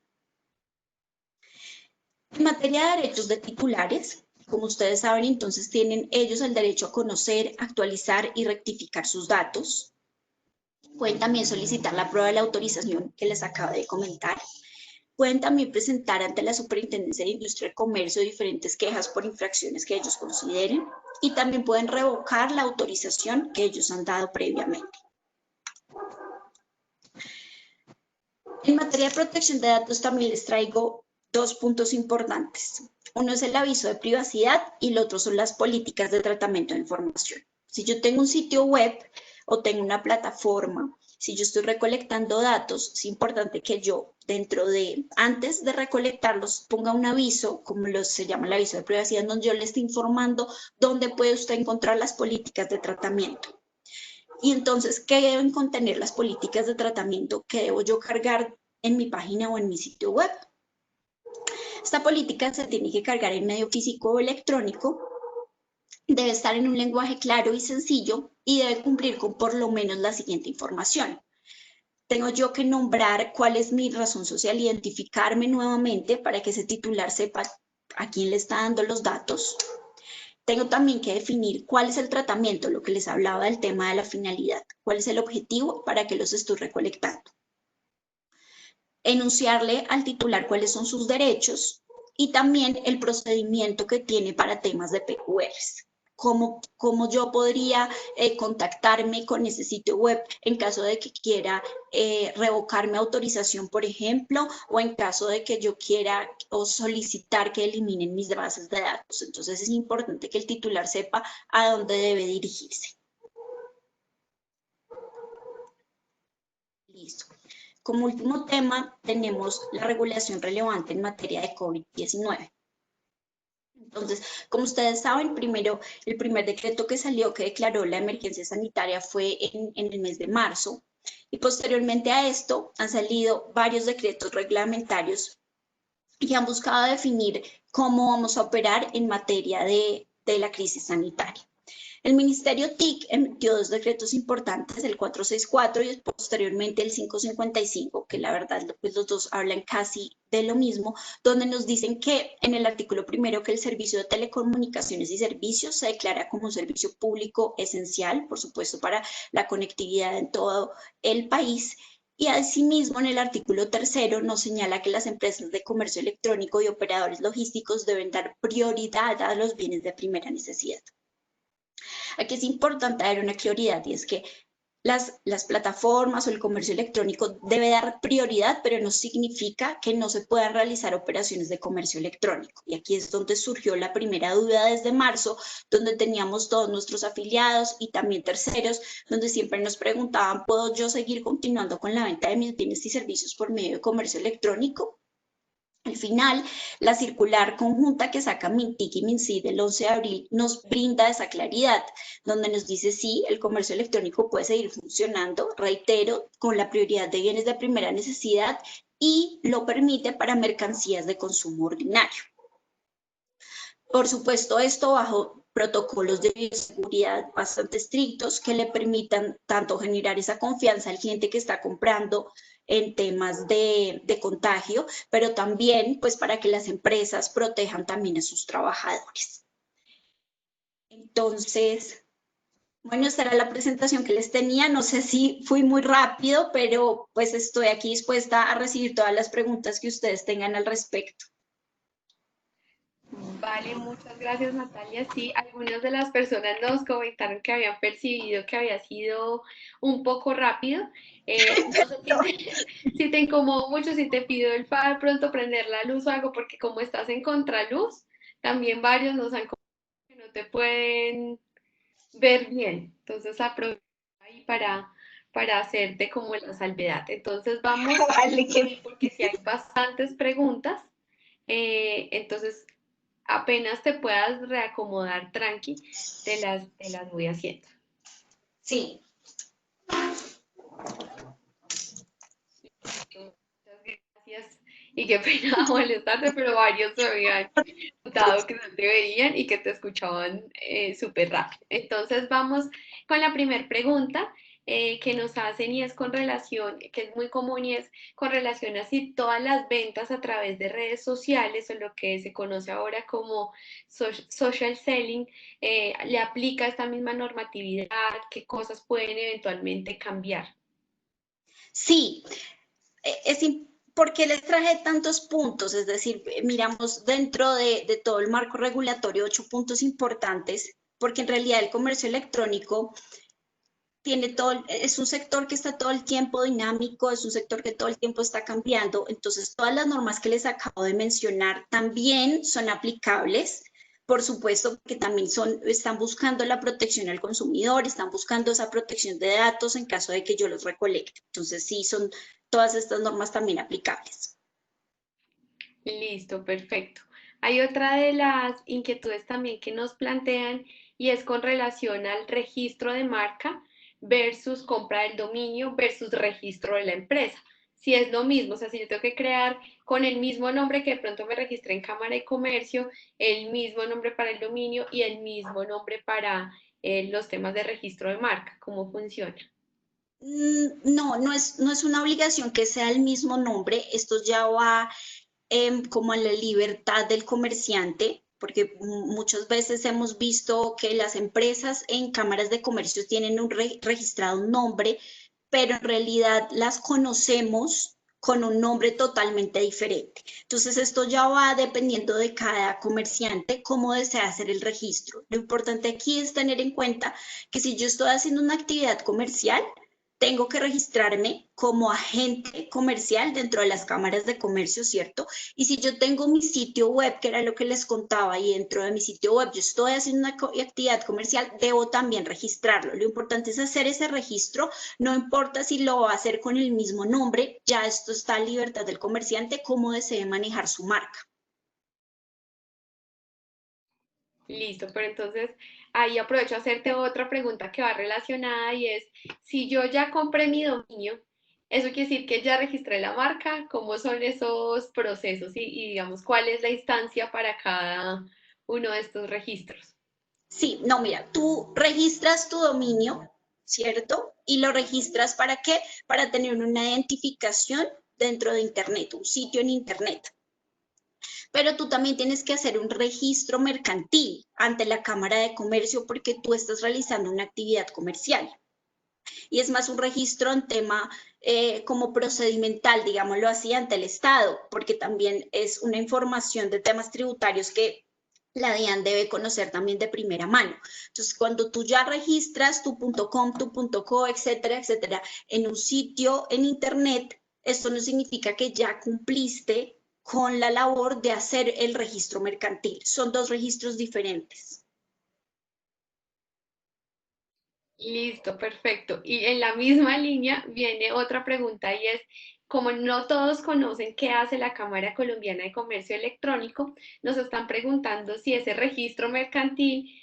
En materia de derechos de titulares, como ustedes saben, entonces tienen ellos el derecho a conocer, actualizar y rectificar sus datos. Pueden también solicitar la prueba de la autorización que les acabo de comentar. Pueden también presentar ante la Superintendencia de Industria y Comercio diferentes quejas por infracciones que ellos consideren y también pueden revocar la autorización que ellos han dado previamente. En materia de protección de datos también les traigo dos puntos importantes. Uno es el aviso de privacidad y el otro son las políticas de tratamiento de información. Si yo tengo un sitio web o tengo una plataforma, si yo estoy recolectando datos, es importante que yo antes de recolectarlos, ponga un aviso, como se llama el aviso de privacidad, donde yo le esté informando dónde puede usted encontrar las políticas de tratamiento. Y entonces, ¿qué deben contener las políticas de tratamiento que debo yo cargar en mi página o en mi sitio web? Esta política se tiene que cargar en medio físico o electrónico, debe estar en un lenguaje claro y sencillo y debe cumplir con por lo menos la siguiente información. Tengo yo que nombrar cuál es mi razón social, identificarme nuevamente para que ese titular sepa a quién le está dando los datos. Tengo también que definir cuál es el tratamiento, lo que les hablaba del tema de la finalidad, cuál es el objetivo para que los estoy recolectando. Enunciarle al titular cuáles son sus derechos y también el procedimiento que tiene para temas de PQRs. Cómo yo podría contactarme con ese sitio web en caso de que quiera revocar mi autorización, por ejemplo, o en caso de que yo quiera o solicitar que eliminen mis bases de datos. Entonces es importante que el titular sepa a dónde debe dirigirse. Listo. Como último tema, tenemos la regulación relevante en materia de COVID-19. Entonces, como ustedes saben, el primer decreto que salió que declaró la emergencia sanitaria fue en el mes de marzo y posteriormente a esto han salido varios decretos reglamentarios que han buscado definir cómo vamos a operar en materia de la crisis sanitaria. El Ministerio TIC emitió dos decretos importantes, el 464 y posteriormente el 555, que la verdad pues los dos hablan casi de lo mismo, donde nos dicen que en el artículo primero que el servicio de telecomunicaciones y servicios se declara como un servicio público esencial, por supuesto, para la conectividad en todo el país. Y asimismo, en el artículo tercero nos señala que las empresas de comercio electrónico y operadores logísticos deben dar prioridad a los bienes de primera necesidad. Aquí es importante dar una prioridad y es que las plataformas o el comercio electrónico debe dar prioridad, pero no significa que no se puedan realizar operaciones de comercio electrónico. Y aquí es donde surgió la primera duda desde marzo, donde teníamos todos nuestros afiliados y también terceros, donde siempre nos preguntaban, ¿puedo yo seguir continuando con la venta de mis bienes y servicios por medio de comercio electrónico? Al final, la circular conjunta que saca MINTIC y MINCID el 11 de abril nos brinda esa claridad, donde nos dice sí, el comercio electrónico puede seguir funcionando, reitero, con la prioridad de bienes de primera necesidad y lo permite para mercancías de consumo ordinario. Por supuesto, esto bajo protocolos de bioseguridad bastante estrictos que le permitan tanto generar esa confianza al cliente que está comprando en temas de contagio, pero también pues para que las empresas protejan también a sus trabajadores. Entonces, bueno, esta era la presentación que les tenía. No sé si fui muy rápido, pero pues estoy aquí dispuesta a recibir todas las preguntas que ustedes tengan al respecto. Vale, muchas gracias Natalia. Sí, algunas de las personas nos comentaron que habían percibido que había sido un poco rápido. No sé si te incomodo mucho, si te pido el favor pronto prender la luz o algo, porque como estás en contraluz, también varios nos han comentado que no te pueden ver bien. Entonces aprovecho ahí para hacerte como la salvedad. Entonces vamos, Vale, porque si hay bastantes preguntas, entonces apenas te puedas reacomodar tranqui, te las voy haciendo. sí. Muchas gracias y qué pena molestarte, pero varios me habían notado que no te veían y que te escuchaban súper rápido. Entonces vamos con la primera pregunta que nos hacen y es con relación, que es muy común y es con relación a si todas las ventas a través de redes sociales o lo que se conoce ahora como social selling le aplica esta misma normatividad, qué cosas pueden eventualmente cambiar. Sí, es ¿por qué les traje tantos puntos? Es decir, miramos dentro de todo el marco regulatorio 8 puntos importantes, porque en realidad el comercio electrónico tiene todo, es un sector que está todo el tiempo dinámico, es un sector que todo el tiempo está cambiando, entonces todas las normas que les acabo de mencionar también son aplicables. Por supuesto que también están buscando la protección al consumidor, están buscando esa protección de datos en caso de que yo los recolecte. Entonces sí, son todas estas normas también aplicables. Listo, perfecto. Hay otra de las inquietudes también que nos plantean y es con relación al registro de marca versus compra del dominio versus registro de la empresa. Si es lo mismo, o sea, si yo tengo que crear con el mismo nombre que de pronto me registré en Cámara de Comercio, el mismo nombre para el dominio y el mismo nombre para los temas de registro de marca, ¿cómo funciona? No, no es una obligación que sea el mismo nombre, esto ya va como a la libertad del comerciante, porque muchas veces hemos visto que las empresas en cámaras de comercio tienen registrado un nombre, pero en realidad las conocemos con un nombre totalmente diferente. Entonces esto ya va dependiendo de cada comerciante cómo desea hacer el registro. Lo importante aquí es tener en cuenta que si yo estoy haciendo una actividad comercial, tengo que registrarme como agente comercial dentro de las cámaras de comercio, ¿cierto? Y si yo tengo mi sitio web, que era lo que les contaba, y dentro de mi sitio web yo estoy haciendo una actividad comercial, debo también registrarlo. Lo importante es hacer ese registro, no importa si lo va a hacer con el mismo nombre, ya esto está a libertad del comerciante, cómo desee manejar su marca. Listo, pero entonces ahí aprovecho a hacerte otra pregunta que va relacionada y es, si yo ya compré mi dominio, ¿eso quiere decir que ya registré la marca? ¿Cómo son esos procesos y digamos cuál es la instancia para cada uno de estos registros? Sí, no, mira, tú registras tu dominio, ¿cierto? Y lo registras ¿para qué? Para tener una identificación dentro de Internet, un sitio en Internet. Pero tú también tienes que hacer un registro mercantil ante la Cámara de Comercio porque tú estás realizando una actividad comercial. Y es más un registro en tema como procedimental, digámoslo así, ante el Estado, porque también es una información de temas tributarios que la DIAN debe conocer también de primera mano. Entonces, cuando tú ya registras tu .com, tu .co, etcétera, etcétera, en un sitio en Internet, esto no significa que ya cumpliste con la labor de hacer el registro mercantil. Son dos registros diferentes. Listo, perfecto. Y en la misma línea viene otra pregunta y es, como no todos conocen qué hace la Cámara Colombiana de Comercio Electrónico, nos están preguntando si ese registro mercantil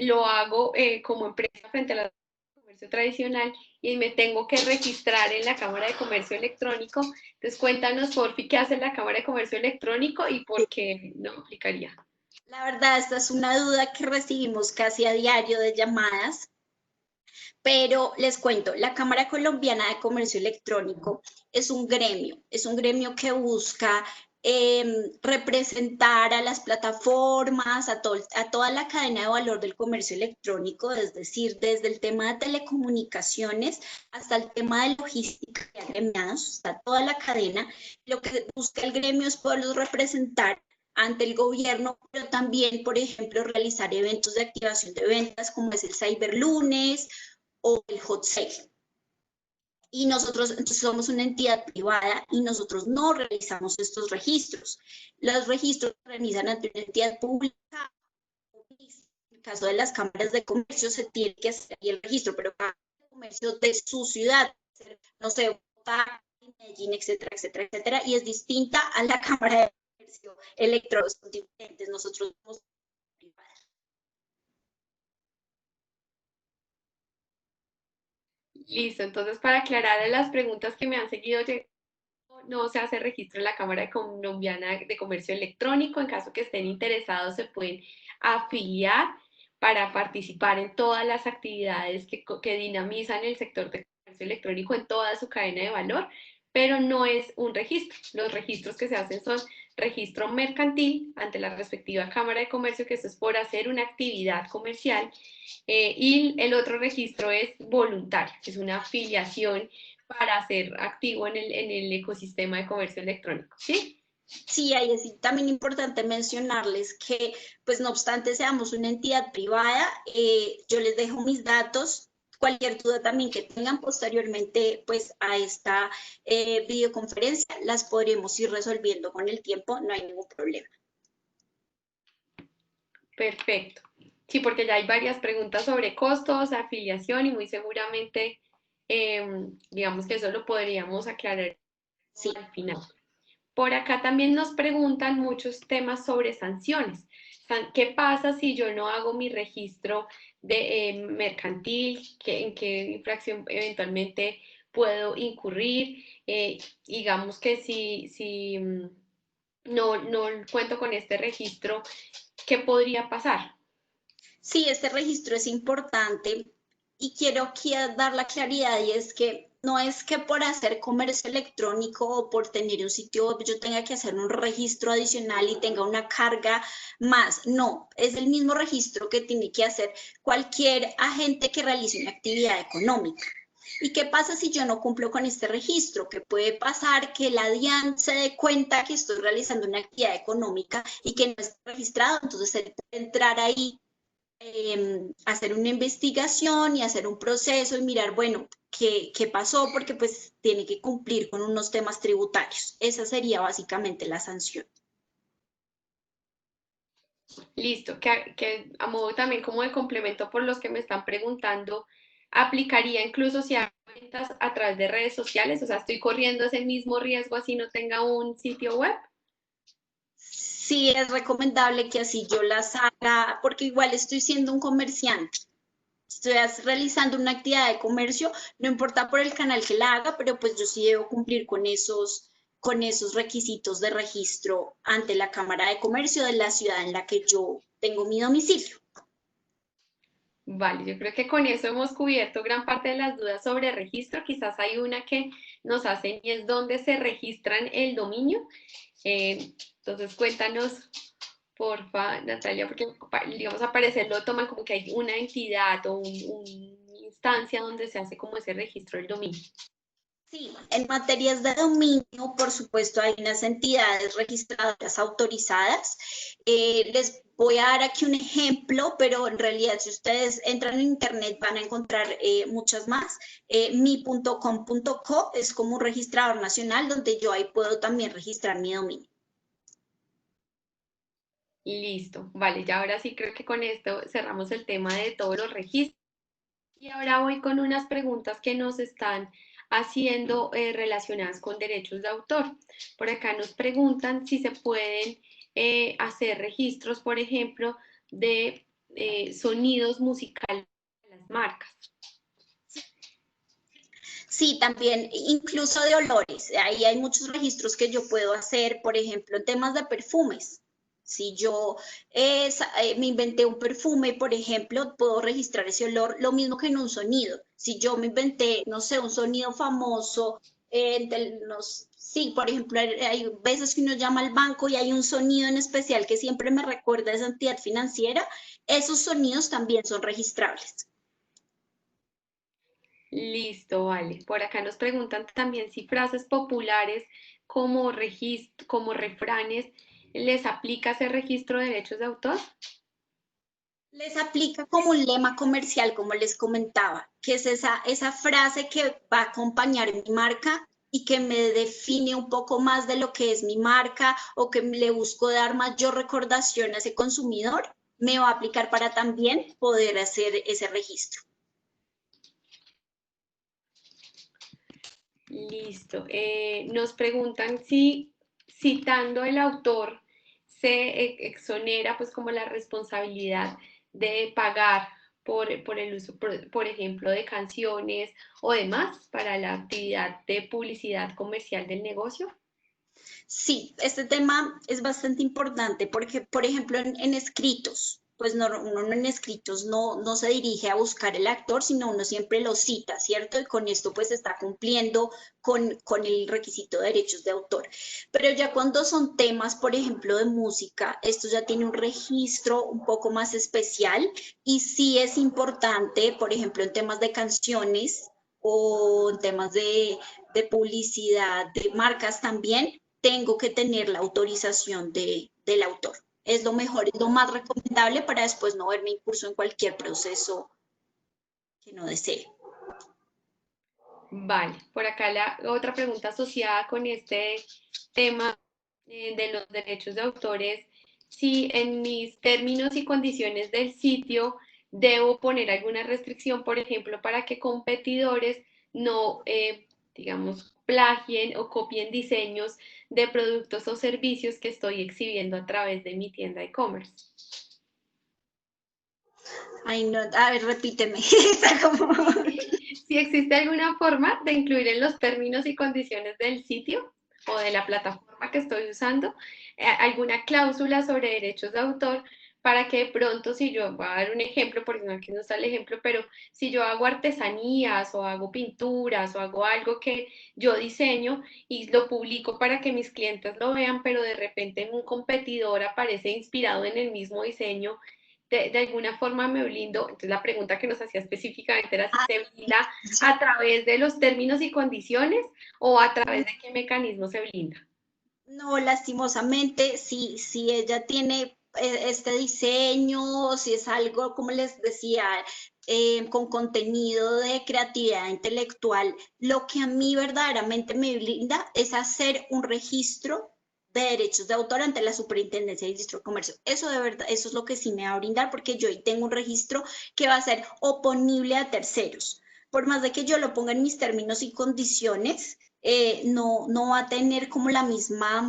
lo hago como empresa frente a la comercio tradicional y me tengo que registrar en la Cámara de Comercio Electrónico. Entonces, cuéntanos, porfi, qué hace la Cámara de Comercio Electrónico y por qué no aplicaría. La verdad, esta es una duda que recibimos casi a diario de llamadas. Pero les cuento, la Cámara Colombiana de Comercio Electrónico es un gremio que busca representar a las plataformas, a toda la cadena de valor del comercio electrónico, es decir, desde el tema de telecomunicaciones hasta el tema de logística y agremiados, hasta toda la cadena. Lo que busca el gremio es poderlos representar ante el gobierno, pero también, por ejemplo, realizar eventos de activación de ventas como es el Cyberlunes o el hot sale. Y nosotros entonces somos una entidad privada y nosotros no realizamos estos registros. Los registros se realizan ante una entidad pública. En el caso de las cámaras de comercio se tiene que hacer el registro, pero cada comercio de su ciudad, no sé, Bogotá, Medellín, etcétera, etcétera, etcétera, y es distinta a la cámara de comercio electrónico, son diferentes. Nosotros somos privadas. Listo, entonces para aclarar las preguntas que me han seguido, no se hace registro en la Cámara Colombiana de Comercio Electrónico. En caso que estén interesados, se pueden afiliar para participar en todas las actividades que dinamizan el sector de comercio electrónico en toda su cadena de valor, pero no es un registro. Los registros que se hacen son registro mercantil ante la respectiva Cámara de Comercio, que eso es por hacer una actividad comercial, y el otro registro es voluntario, que es una afiliación para ser activo en el ecosistema de comercio electrónico, ¿sí? Sí, ahí es también importante mencionarles que, pues no obstante seamos una entidad privada, yo les dejo mis datos, cualquier duda también que tengan posteriormente, pues a esta videoconferencia, las podremos ir resolviendo con el tiempo, no hay ningún problema. Perfecto. Sí, porque ya hay varias preguntas sobre costos, afiliación y muy seguramente, digamos que eso lo podríamos aclarar Sí. al final. Por acá también nos preguntan muchos temas sobre sanciones. ¿Qué pasa si yo no hago mi registro de mercantil? ¿En qué infracción eventualmente puedo incurrir? Digamos que si no cuento con este registro, ¿qué podría pasar? Sí, este registro es importante y quiero aquí dar la claridad y es que no es que por hacer comercio electrónico o por tener un sitio web yo tenga que hacer un registro adicional y tenga una carga más. No, es el mismo registro que tiene que hacer cualquier agente que realice una actividad económica. ¿Y qué pasa si yo no cumplo con este registro? ¿Qué puede pasar? Que la DIAN se dé cuenta que estoy realizando una actividad económica y que no está registrado, entonces él puede entrar ahí, hacer una investigación y hacer un proceso y mirar, bueno, qué pasó, porque pues tiene que cumplir con unos temas tributarios. Esa sería básicamente la sanción. Listo, que a modo también como de complemento por los que me están preguntando, aplicaría incluso si hago ventas a través de redes sociales, o sea, estoy corriendo ese mismo riesgo así no tenga un sitio web. Sí, es recomendable que así yo las haga, porque igual estoy siendo un comerciante. Estoy realizando una actividad de comercio, no importa por el canal que la haga, pero pues yo sí debo cumplir con esos requisitos de registro ante la Cámara de Comercio de la ciudad en la que yo tengo mi domicilio. Vale, yo creo que con eso hemos cubierto gran parte de las dudas sobre registro. Quizás hay una que nos hacen y es dónde se registran el dominio. Entonces cuéntanos, porfa, Natalia, porque digamos aparecer lo toman como que hay una entidad o una instancia donde se hace como ese registro del dominio. Sí, en materias de dominio, por supuesto, hay unas entidades registradoras autorizadas. Les voy a dar aquí un ejemplo, pero en realidad si ustedes entran en internet van a encontrar muchas más. Mi.com.co es como un registrador nacional donde yo ahí puedo también registrar mi dominio. Listo, vale, ya ahora sí creo que con esto cerramos el tema de todos los registros. Y ahora voy con unas preguntas que nos están haciendo relacionadas con derechos de autor. Por acá nos preguntan si se pueden hacer registros, por ejemplo, de sonidos musicales de las marcas. Sí, también, incluso de olores. Ahí hay muchos registros que yo puedo hacer, por ejemplo, en temas de perfumes. Si yo me inventé un perfume, por ejemplo, puedo registrar ese olor, lo mismo que en un sonido. Si yo me inventé, no sé, un sonido famoso, sí, por ejemplo, hay veces que uno llama al banco y hay un sonido en especial que siempre me recuerda a esa entidad financiera, esos sonidos también son registrables. Listo, vale. Por acá nos preguntan también si frases populares como como refranes les aplica ese registro de derechos de autor. Les aplica como un lema comercial, como les comentaba, que es esa frase que va a acompañar mi marca y que me define un poco más de lo que es mi marca o que le busco dar mayor recordación a ese consumidor, me va a aplicar para también poder hacer ese registro. Listo. Nos preguntan si citando el autor se exonera pues como la responsabilidad de pagar por el uso, por ejemplo, de canciones o demás para la actividad de publicidad comercial del negocio. Sí, este tema es bastante importante porque, por ejemplo, en escritos, pues no, uno en escritos no se dirige a buscar el actor, sino uno siempre lo cita, ¿cierto? Y con esto pues está cumpliendo con el requisito de derechos de autor. Pero ya cuando son temas, por ejemplo, de música, esto ya tiene un registro un poco más especial y sí es importante, por ejemplo, en temas de canciones o en temas de publicidad, de marcas también tengo que tener la autorización del autor. Es lo mejor, es lo más recomendable para después no verme incurso en cualquier proceso que no desee. Vale, por acá la otra pregunta asociada con este tema de los derechos de autores, si en mis términos y condiciones del sitio debo poner alguna restricción, por ejemplo, para que competidores no, digamos, plagien o copien diseños de productos o servicios que estoy exhibiendo a través de mi tienda e-commerce. Ay, no, a ver, repíteme. Si existe alguna forma de incluir en los términos y condiciones del sitio o de la plataforma que estoy usando alguna cláusula sobre derechos de autor para que de pronto, si yo voy a dar un ejemplo, porque no, aquí no está el ejemplo, pero si yo hago artesanías o hago pinturas o hago algo que yo diseño y lo publico para que mis clientes lo vean, pero de repente un competidor aparece inspirado en el mismo diseño, de alguna forma me blindo. Entonces la pregunta que nos hacía específicamente era si se blinda a través de los términos y condiciones o a través de qué mecanismo se blinda. No, lastimosamente, si ella tiene este diseño, si es algo, como les decía, con contenido de creatividad intelectual, lo que a mí verdaderamente me blinda es hacer un registro de derechos de autor ante la Superintendencia de Registro de Comercio. Eso de verdad, eso es lo que sí me va a brindar porque yo hoy tengo un registro que va a ser oponible a terceros. Por más de que yo lo ponga en mis términos y condiciones, no va a tener como la misma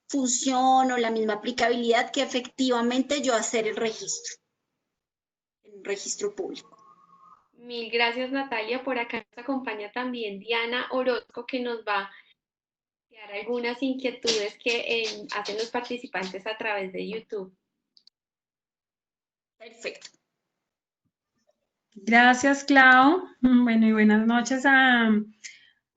función o la misma aplicabilidad que efectivamente yo hacer el registro, en un registro público. Mil gracias, Natalia. Por acá nos acompaña también Diana Orozco, que nos va a dar algunas inquietudes que hacen los participantes a través de YouTube. Perfecto. Gracias, Clau. Bueno, y buenas noches a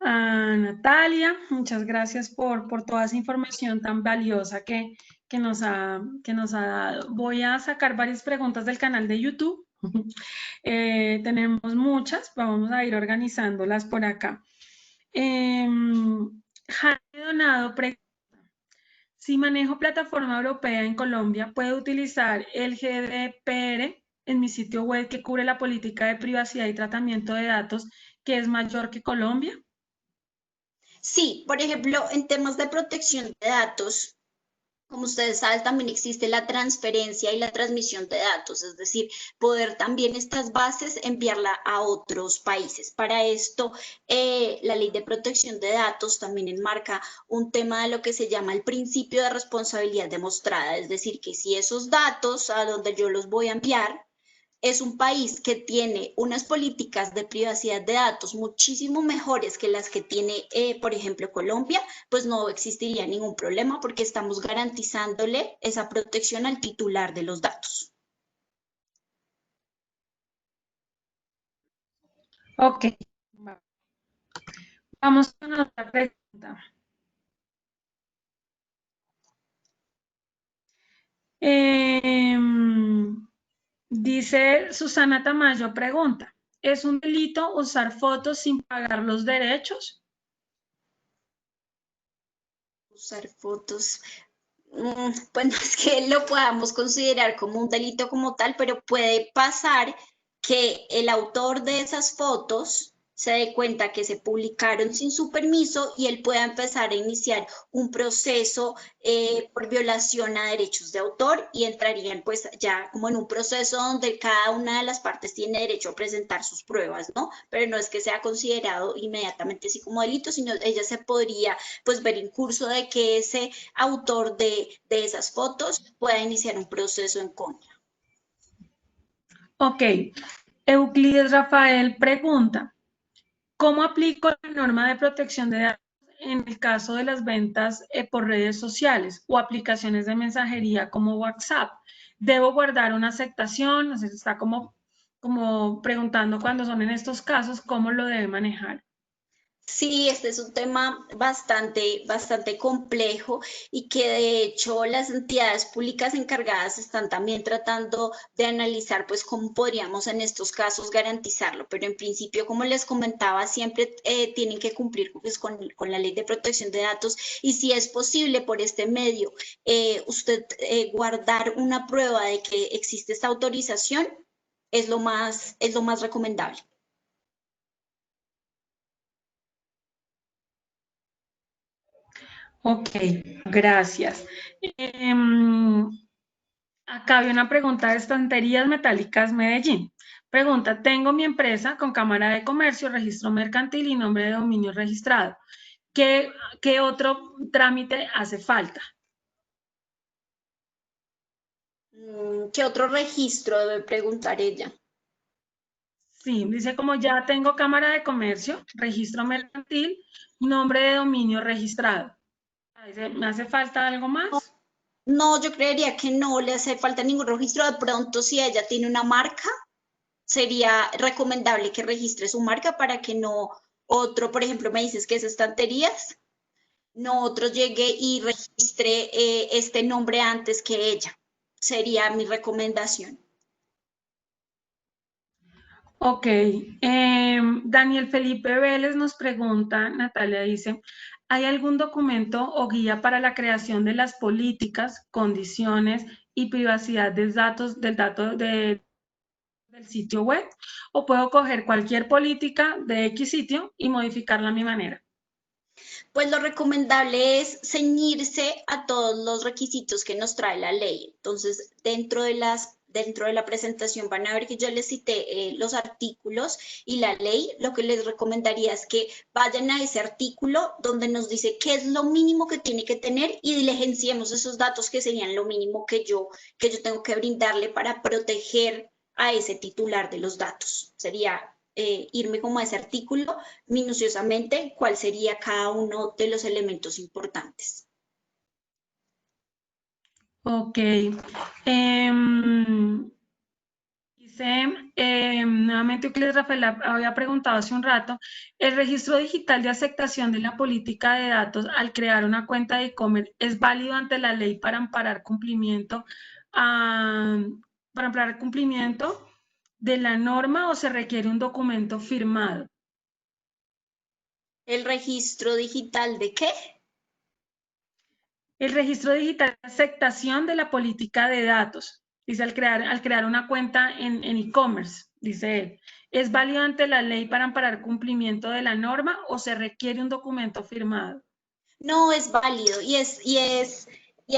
Natalia. Muchas gracias por toda esa información tan valiosa que nos ha dado. Voy a sacar varias preguntas del canal de YouTube. Tenemos muchas, vamos a ir organizándolas por acá. Jaime Donado pregunta, si manejo plataforma europea en Colombia, ¿puedo utilizar el GDPR en mi sitio web que cubre la política de privacidad y tratamiento de datos que es mayor que Colombia? Sí, por ejemplo, en temas de protección de datos, como ustedes saben, también existe la transferencia y la transmisión de datos, es decir, poder también estas bases enviarla a otros países. Para esto, la ley de protección de datos también enmarca un tema de lo que se llama el principio de responsabilidad demostrada, es decir, que si esos datos a donde yo los voy a enviar es un país que tiene unas políticas de privacidad de datos muchísimo mejores que las que tiene, por ejemplo, Colombia, pues no existiría ningún problema porque estamos garantizándole esa protección al titular de los datos. Ok, vamos con otra pregunta. Dice Susana Tamayo, pregunta, ¿es un delito usar fotos sin pagar los derechos? Usar fotos, pues no es que lo podamos considerar como un delito como tal, pero puede pasar que el autor de esas fotos se dé cuenta que se publicaron sin su permiso y él pueda empezar a iniciar un proceso por violación a derechos de autor y entrarían pues ya como en un proceso donde cada una de las partes tiene derecho a presentar sus pruebas, ¿no? Pero no es que sea considerado inmediatamente así como delito, sino ella se podría pues ver incurso de que ese autor de esas fotos pueda iniciar un proceso en contra. Ok, Euclides Rafael pregunta, ¿cómo aplico la norma de protección de datos en el caso de las ventas por redes sociales o aplicaciones de mensajería como WhatsApp? ¿Debo guardar una aceptación? O sea, está como preguntando cuando son en estos casos, ¿cómo lo debe manejar? Sí, este es un tema bastante complejo y que de hecho las entidades públicas encargadas están también tratando de analizar pues cómo podríamos en estos casos garantizarlo, pero en principio, como les comentaba, siempre tienen que cumplir pues, con la ley de protección de datos y si es posible por este medio usted guardar una prueba de que existe esta autorización es lo más recomendable. Ok, gracias. Acá había una pregunta de Estanterías Metálicas Medellín. Pregunta, tengo mi empresa con Cámara de Comercio, registro mercantil y nombre de dominio registrado. ¿Qué otro trámite hace falta? ¿Qué otro registro debe preguntar ella? Sí, dice como ya tengo Cámara de Comercio, registro mercantil, nombre de dominio registrado. Dice, ¿me hace falta algo más? No, yo creería que no le hace falta ningún registro. De pronto, si ella tiene una marca, sería recomendable que registre su marca para que no otro, por ejemplo, me dices que es estanterías, no otro llegue y registre este nombre antes que ella. Sería mi recomendación. Ok, Daniel Felipe Vélez nos pregunta, Natalia dice, ¿hay algún documento o guía para la creación de las políticas, condiciones y privacidad de datos, del sitio web? ¿O puedo coger cualquier política de X sitio y modificarla a mi manera? Pues lo recomendable es ceñirse a todos los requisitos que nos trae la ley. Entonces, dentro de la presentación van a ver que yo les cité los artículos y la ley. Lo que les recomendaría es que vayan a ese artículo donde nos dice qué es lo mínimo que tiene que tener y diligenciemos esos datos que serían lo mínimo que yo tengo que brindarle para proteger a ese titular de los datos. Sería irme como a ese artículo minuciosamente cuál sería cada uno de los elementos importantes. Ok. Nuevamente Euclides Rafael había preguntado hace un rato, ¿el registro digital de aceptación de la política de datos al crear una cuenta de e-commerce es válido ante la ley para amparar cumplimiento, de la norma o se requiere un documento firmado? ¿El registro digital de qué? El registro digital de aceptación de la política de datos, dice al crear una cuenta en e-commerce, dice él, ¿es válido ante la ley para amparar cumplimiento de la norma o se requiere un documento firmado? No es válido y es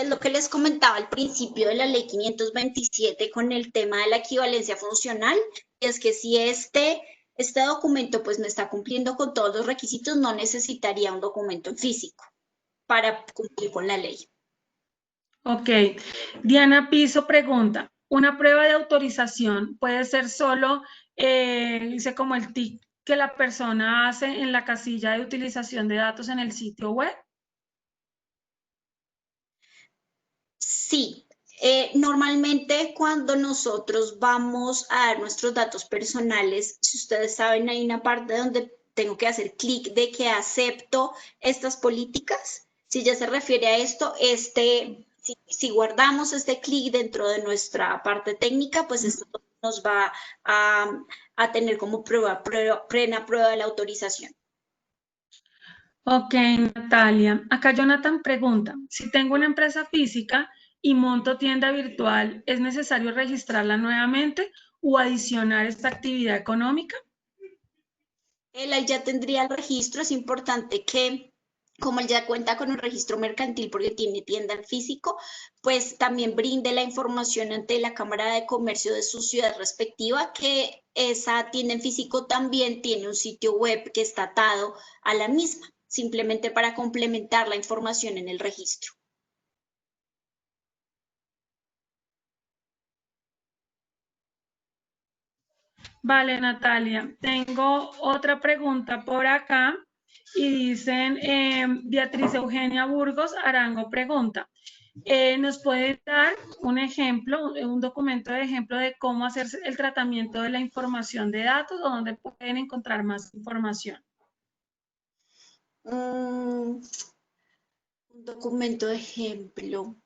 lo que les comentaba al principio de la ley 527 con el tema de la equivalencia funcional, y es que si este documento pues no está cumpliendo con todos los requisitos, no necesitaría un documento en físico para cumplir con la ley. Ok. Diana Piso pregunta, ¿una prueba de autorización puede ser solo, dice como el TIC que la persona hace en la casilla de utilización de datos en el sitio web? Sí, normalmente cuando nosotros vamos a dar nuestros datos personales, si ustedes saben, hay una parte donde tengo que hacer clic de que acepto estas políticas. Si ya se refiere a esto, si guardamos este clic dentro de nuestra parte técnica, pues esto nos va a tener como plena prueba de la autorización. Ok, Natalia. Acá Jonathan pregunta, si tengo una empresa física y monto tienda virtual, ¿es necesario registrarla nuevamente o adicionar esta actividad económica? Él ahí ya tendría el registro, es importante que, como él ya cuenta con un registro mercantil porque tiene tienda en físico, pues también brinde la información ante la Cámara de Comercio de su ciudad respectiva, que esa tienda en físico también tiene un sitio web que está atado a la misma, simplemente para complementar la información en el registro. Vale, Natalia. Tengo otra pregunta por acá y dicen, Beatriz Eugenia Burgos Arango pregunta, ¿nos puede dar un ejemplo, un documento de ejemplo de cómo hacer el tratamiento de la información de datos o dónde pueden encontrar más información? Un documento de ejemplo.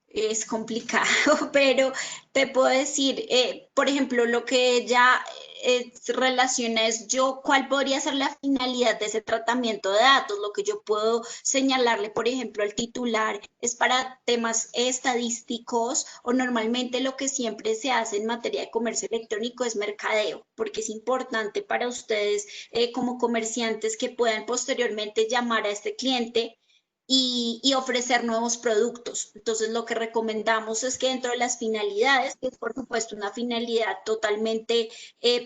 Es complicado, pero te puedo decir, por ejemplo, lo que ya relaciona es cuál podría ser la finalidad de ese tratamiento de datos. Lo que yo puedo señalarle, por ejemplo, al titular es para temas estadísticos o normalmente lo que siempre se hace en materia de comercio electrónico es mercadeo, porque es importante para ustedes como comerciantes que puedan posteriormente llamar a este cliente y ofrecer nuevos productos. Entonces, lo que recomendamos es que dentro de las finalidades, que es por supuesto una finalidad totalmente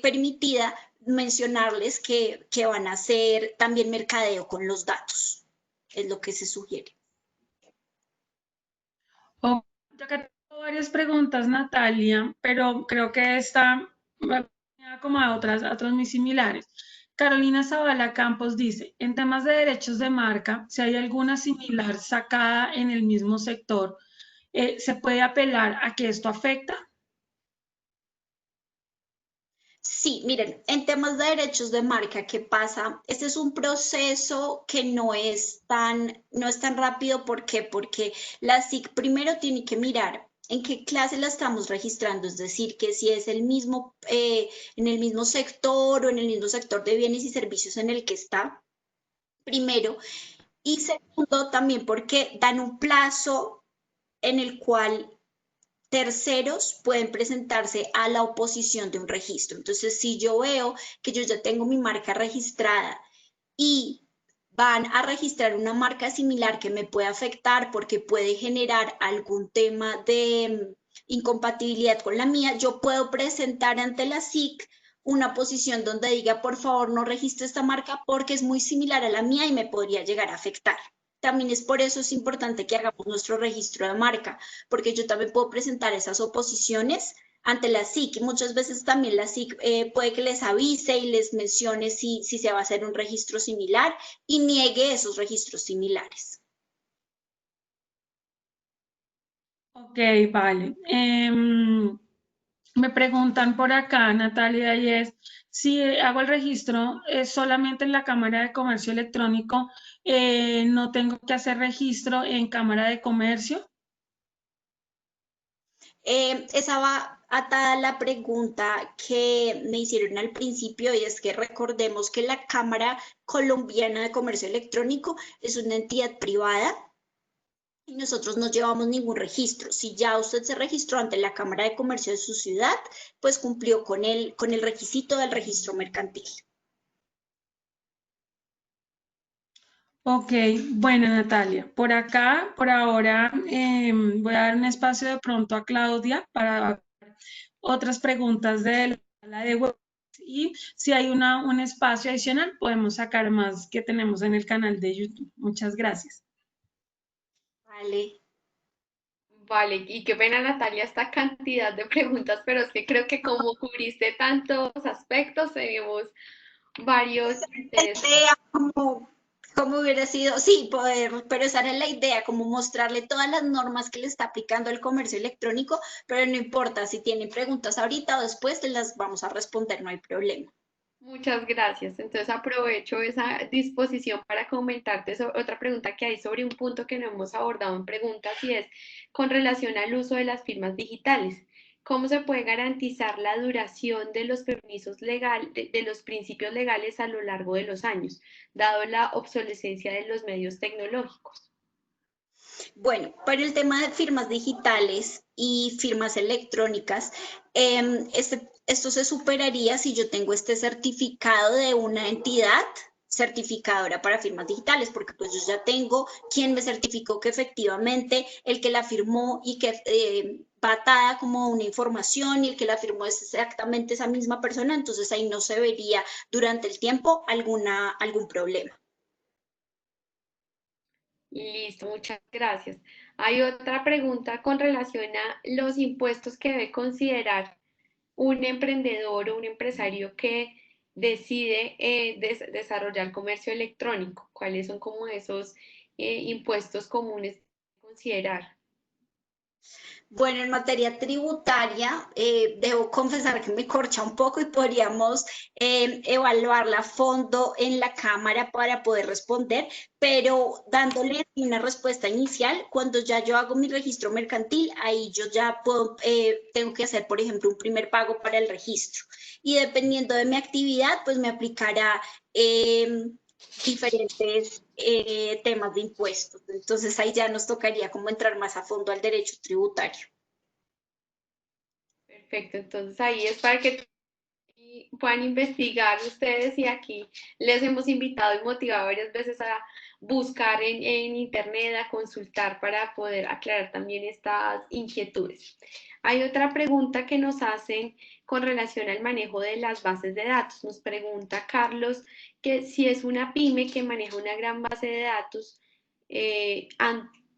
permitida, mencionarles que van a hacer también mercadeo con los datos. Es lo que se sugiere. Oh, yo acá tengo varias preguntas, Natalia, pero creo que esta va como a otras muy similares. Carolina Zavala Campos dice, en temas de derechos de marca, si hay alguna similar sacada en el mismo sector, ¿se puede apelar a que esto afecta? Sí, miren, en temas de derechos de marca, ¿qué pasa? Este es un proceso que no es tan rápido. ¿Por qué? Porque la SIC primero tiene que mirar en qué clase la estamos registrando, es decir, que si es en el mismo sector o en el mismo sector de bienes y servicios en el que está, primero. Y segundo, también porque dan un plazo en el cual terceros pueden presentarse a la oposición de un registro. Entonces, si yo veo que yo ya tengo mi marca registrada y van a registrar una marca similar que me puede afectar porque puede generar algún tema de incompatibilidad con la mía, yo puedo presentar ante la SIC una posición donde diga, por favor, no registre esta marca porque es muy similar a la mía y me podría llegar a afectar. También es por eso es importante que hagamos nuestro registro de marca, porque yo también puedo presentar esas oposiciones ante la SIC. Muchas veces también la SIC puede que les avise y les mencione si se va a hacer un registro similar y niegue esos registros similares. Ok, vale. Me preguntan por acá, Natalia, y es, si hago el registro solamente en la Cámara de Comercio Electrónico, ¿no tengo que hacer registro en Cámara de Comercio? Esa va atada a la pregunta que me hicieron al principio y es que recordemos que la Cámara Colombiana de Comercio Electrónico es una entidad privada y nosotros no llevamos ningún registro. Si ya usted se registró ante la Cámara de Comercio de su ciudad, pues cumplió con el requisito del registro mercantil. Ok, bueno, Natalia, por acá, por ahora, voy a dar un espacio de pronto a Claudia para otras preguntas de la de web y si hay un espacio adicional, podemos sacar más que tenemos en el canal de YouTube. Muchas gracias. Vale. Vale, y qué pena Natalia esta cantidad de preguntas, pero es que creo que como cubriste tantos aspectos, tenemos varios interesantes. Idea como hubiera sido, sí, poder, pero esa era la idea, como mostrarle todas las normas que le está aplicando el comercio electrónico, pero no importa si tienen preguntas ahorita o después, te las vamos a responder, no hay problema. Muchas gracias. Entonces aprovecho esa disposición para comentarte otra pregunta que hay sobre un punto que no hemos abordado en preguntas y es con relación al uso de las firmas digitales. ¿Cómo se puede garantizar la duración de los permisos legales, de los principios legales a lo largo de los años, dado la obsolescencia de los medios tecnológicos? Bueno, para el tema de firmas digitales y firmas electrónicas, esto se superaría si yo tengo este certificado de una entidad certificadora para firmas digitales, porque pues yo ya tengo quien me certificó que efectivamente el que la firmó y que va atada como una información y el que la firmó es exactamente esa misma persona, entonces ahí no se vería durante el tiempo algún problema. Listo, muchas gracias. Hay otra pregunta con relación a los impuestos que debe considerar un emprendedor o un empresario que decide desarrollar comercio electrónico. ¿Cuáles son como esos impuestos comunes que considerar? Bueno, en materia tributaria, debo confesar que me corcha un poco y podríamos evaluarla a fondo en la cámara para poder responder, pero dándole una respuesta inicial, cuando ya yo hago mi registro mercantil, ahí yo ya puedo, tengo que hacer, por ejemplo, un primer pago para el registro. Y dependiendo de mi actividad, pues me aplicará diferentes temas de impuestos. Entonces ahí ya nos tocaría como entrar más a fondo al derecho tributario. Perfecto, entonces ahí es para que puedan investigar ustedes y aquí les hemos invitado y motivado varias veces a buscar en internet, a consultar para poder aclarar también estas inquietudes. Hay otra pregunta que nos hacen con relación al manejo de las bases de datos. Nos pregunta Carlos que si es una pyme que maneja una gran base de datos y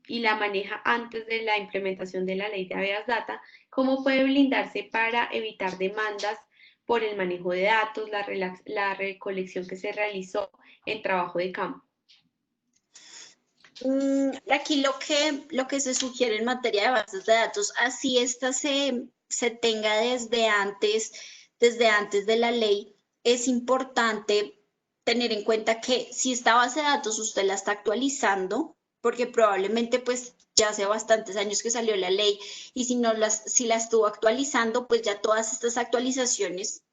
la maneja antes de la implementación de la ley de habeas data, ¿cómo puede blindarse para evitar demandas por el manejo de datos, la recolección que se realizó en trabajo de campo? Aquí lo que se sugiere en materia de bases de datos, así esta se tenga desde antes de la ley, es importante tener en cuenta que si esta base de datos usted la está actualizando, porque probablemente pues ya hace bastantes años que salió la ley y si la estuvo actualizando, pues ya todas estas actualizaciones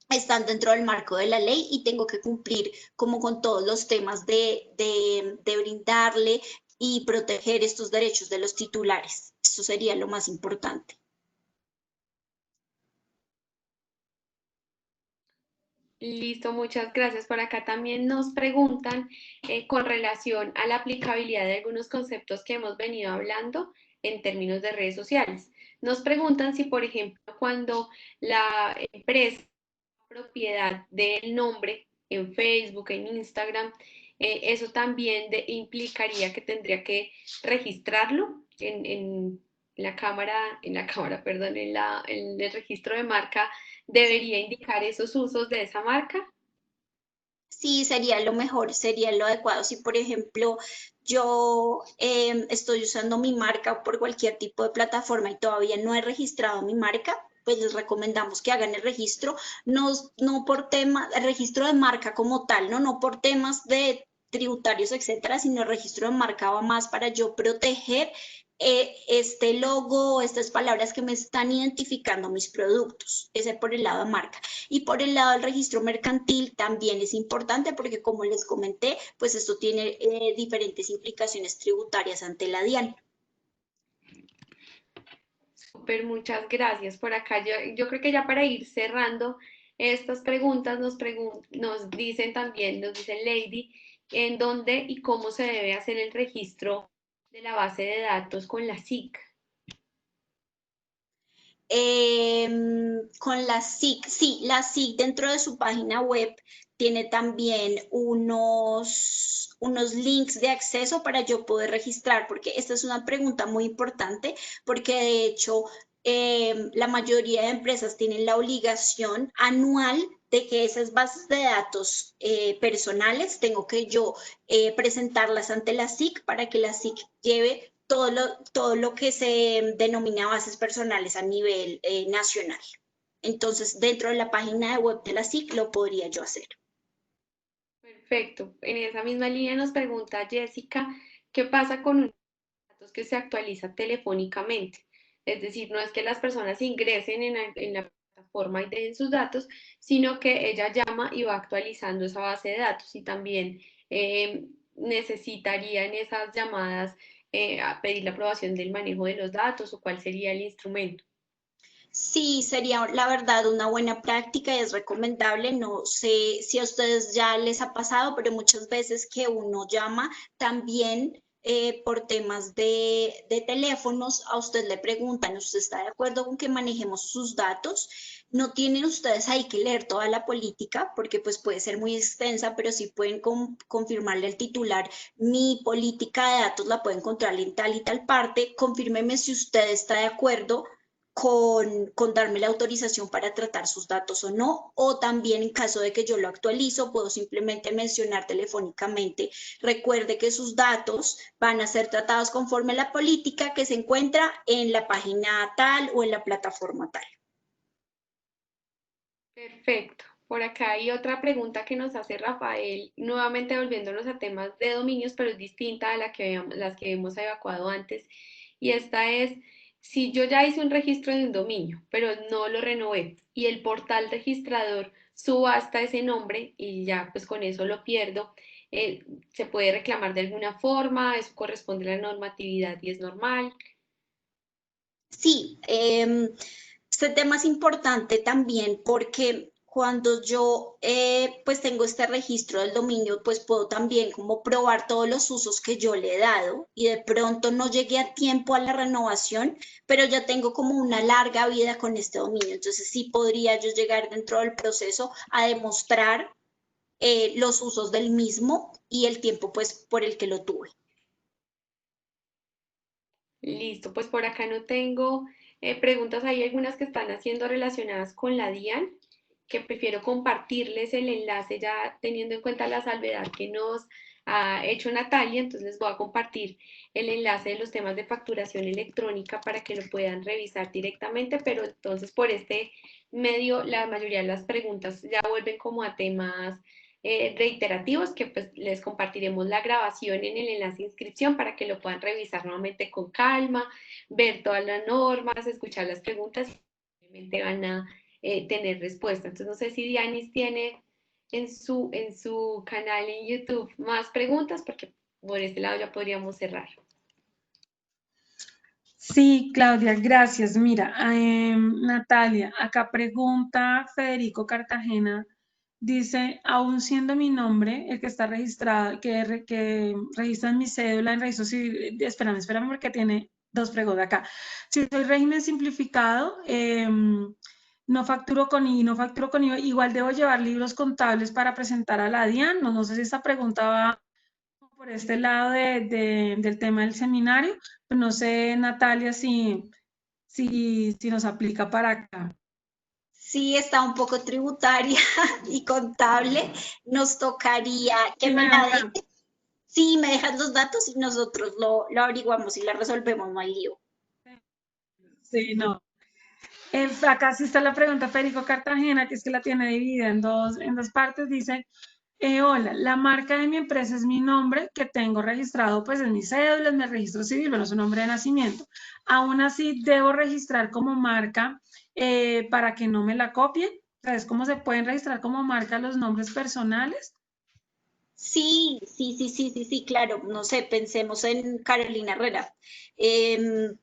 están dentro del marco de la ley y tengo que cumplir como con todos los temas de brindarle y proteger estos derechos de los titulares. Eso sería lo más importante. Listo, muchas gracias. Por acá también nos preguntan con relación a la aplicabilidad de algunos conceptos que hemos venido hablando en términos de redes sociales. Nos preguntan si, por ejemplo, cuando la empresa propiedad del nombre en Facebook, en Instagram, eso también implicaría que tendría que registrarlo perdón, en el registro de marca, debería indicar esos usos de esa marca. Sí, sería lo mejor, sería lo adecuado. Si, por ejemplo, yo estoy usando mi marca por cualquier tipo de plataforma y todavía no he registrado mi marca, pues les recomendamos que hagan el registro, no por tema, el registro de marca como tal, no por temas de tributarios, etcétera, sino el registro de marca va más para yo proteger este logo, estas palabras que me están identificando mis productos, ese por el lado de marca. Y por el lado del registro mercantil también es importante porque, como les comenté, pues esto tiene diferentes implicaciones tributarias ante la DIAN. Súper, muchas gracias por acá. Yo creo que ya para ir cerrando estas preguntas nos dicen también, nos dice Lady, en dónde y cómo se debe hacer el registro de la base de datos con la SIC. Con la SIC, sí, la SIC dentro de su página web tiene también unos links de acceso para yo poder registrar, porque esta es una pregunta muy importante, porque de hecho la mayoría de empresas tienen la obligación anual de que esas bases de datos personales tengo que yo presentarlas ante la SIC para que la SIC lleve todo lo que se denomina bases personales a nivel nacional. Entonces, dentro de la página de web de la SIC lo podría yo hacer. Perfecto. En esa misma línea nos pregunta Jessica, ¿qué pasa con un datos que se actualiza telefónicamente? Es decir, no es que las personas ingresen en la plataforma y den sus datos, sino que ella llama y va actualizando esa base de datos y también necesitaría en esas llamadas a pedir la aprobación del manejo de los datos o cuál sería el instrumento. Sí, sería la verdad una buena práctica y es recomendable. No sé si a ustedes ya les ha pasado, pero muchas veces que uno llama también por temas de teléfonos, a usted le preguntan, ¿usted está de acuerdo con que manejemos sus datos? No tienen ustedes ahí que leer toda la política porque pues puede ser muy extensa, pero sí pueden confirmarle al titular, mi política de datos la puede encontrar en tal y tal parte, confírmeme si usted está de acuerdo con darme la autorización para tratar sus datos o no, o también en caso de que yo lo actualizo, puedo simplemente mencionar telefónicamente, recuerde que sus datos van a ser tratados conforme a la política que se encuentra en la página tal o en la plataforma tal. Perfecto. Por acá hay otra pregunta que nos hace Rafael, nuevamente volviéndonos a temas de dominios, pero es distinta a las que hemos evacuado antes. Y esta es, si yo ya hice un registro de un dominio, pero no lo renové y el portal registrador subasta ese nombre y ya pues con eso lo pierdo, ¿se puede reclamar de alguna forma? ¿Eso corresponde a la normatividad y es normal? Sí, este tema es importante también porque cuando yo pues tengo este registro del dominio, pues puedo también como probar todos los usos que yo le he dado y de pronto no llegué a tiempo a la renovación, pero ya tengo como una larga vida con este dominio. Entonces sí podría yo llegar dentro del proceso a demostrar los usos del mismo y el tiempo pues por el que lo tuve. Listo, pues por acá no tengo preguntas, hay algunas que están haciendo relacionadas con la DIAN, que prefiero compartirles el enlace ya teniendo en cuenta la salvedad que nos ha hecho Natalia, entonces les voy a compartir el enlace de los temas de facturación electrónica para que lo puedan revisar directamente, pero entonces por este medio la mayoría de las preguntas ya vuelven como a temas reiterativos que pues les compartiremos la grabación en el enlace de inscripción para que lo puedan revisar nuevamente con calma, ver todas las normas, escuchar las preguntas y obviamente van a tener respuesta. Entonces no sé si Dianis tiene en su canal en YouTube más preguntas porque por este lado ya podríamos cerrar. Sí, Claudia, gracias. Mira, Natalia, acá pregunta Federico Cartagena, dice, aún siendo mi nombre el que está registrado, que registra en mi cédula en registro civil, espérame porque tiene dos preguntas acá. Si soy régimen simplificado, no facturo con I, no facturo con IVA, igual debo llevar libros contables para presentar a la DIAN. No sé si esta pregunta va por este lado del tema del seminario. No sé, Natalia, si nos aplica para acá. Sí, está un poco tributaria y contable. Nos tocaría que Sí, me me la acá. deje. Sí, me dejas los datos y nosotros lo averiguamos y la resolvemos, no hay lío. Sí, no. Acá sí está la pregunta, Federico Cartagena, que es que la tiene dividida en dos partes. Dice, hola, la marca de mi empresa es mi nombre que tengo registrado, pues en mi cédula, en mi registro civil, bueno, su nombre de nacimiento. Aún así, debo registrar como marca para que no me la copien. ¿Sabes cómo se pueden registrar como marca los nombres personales? Sí, sí, sí, sí, sí, sí, claro. No sé, pensemos en Carolina Herrera. Em,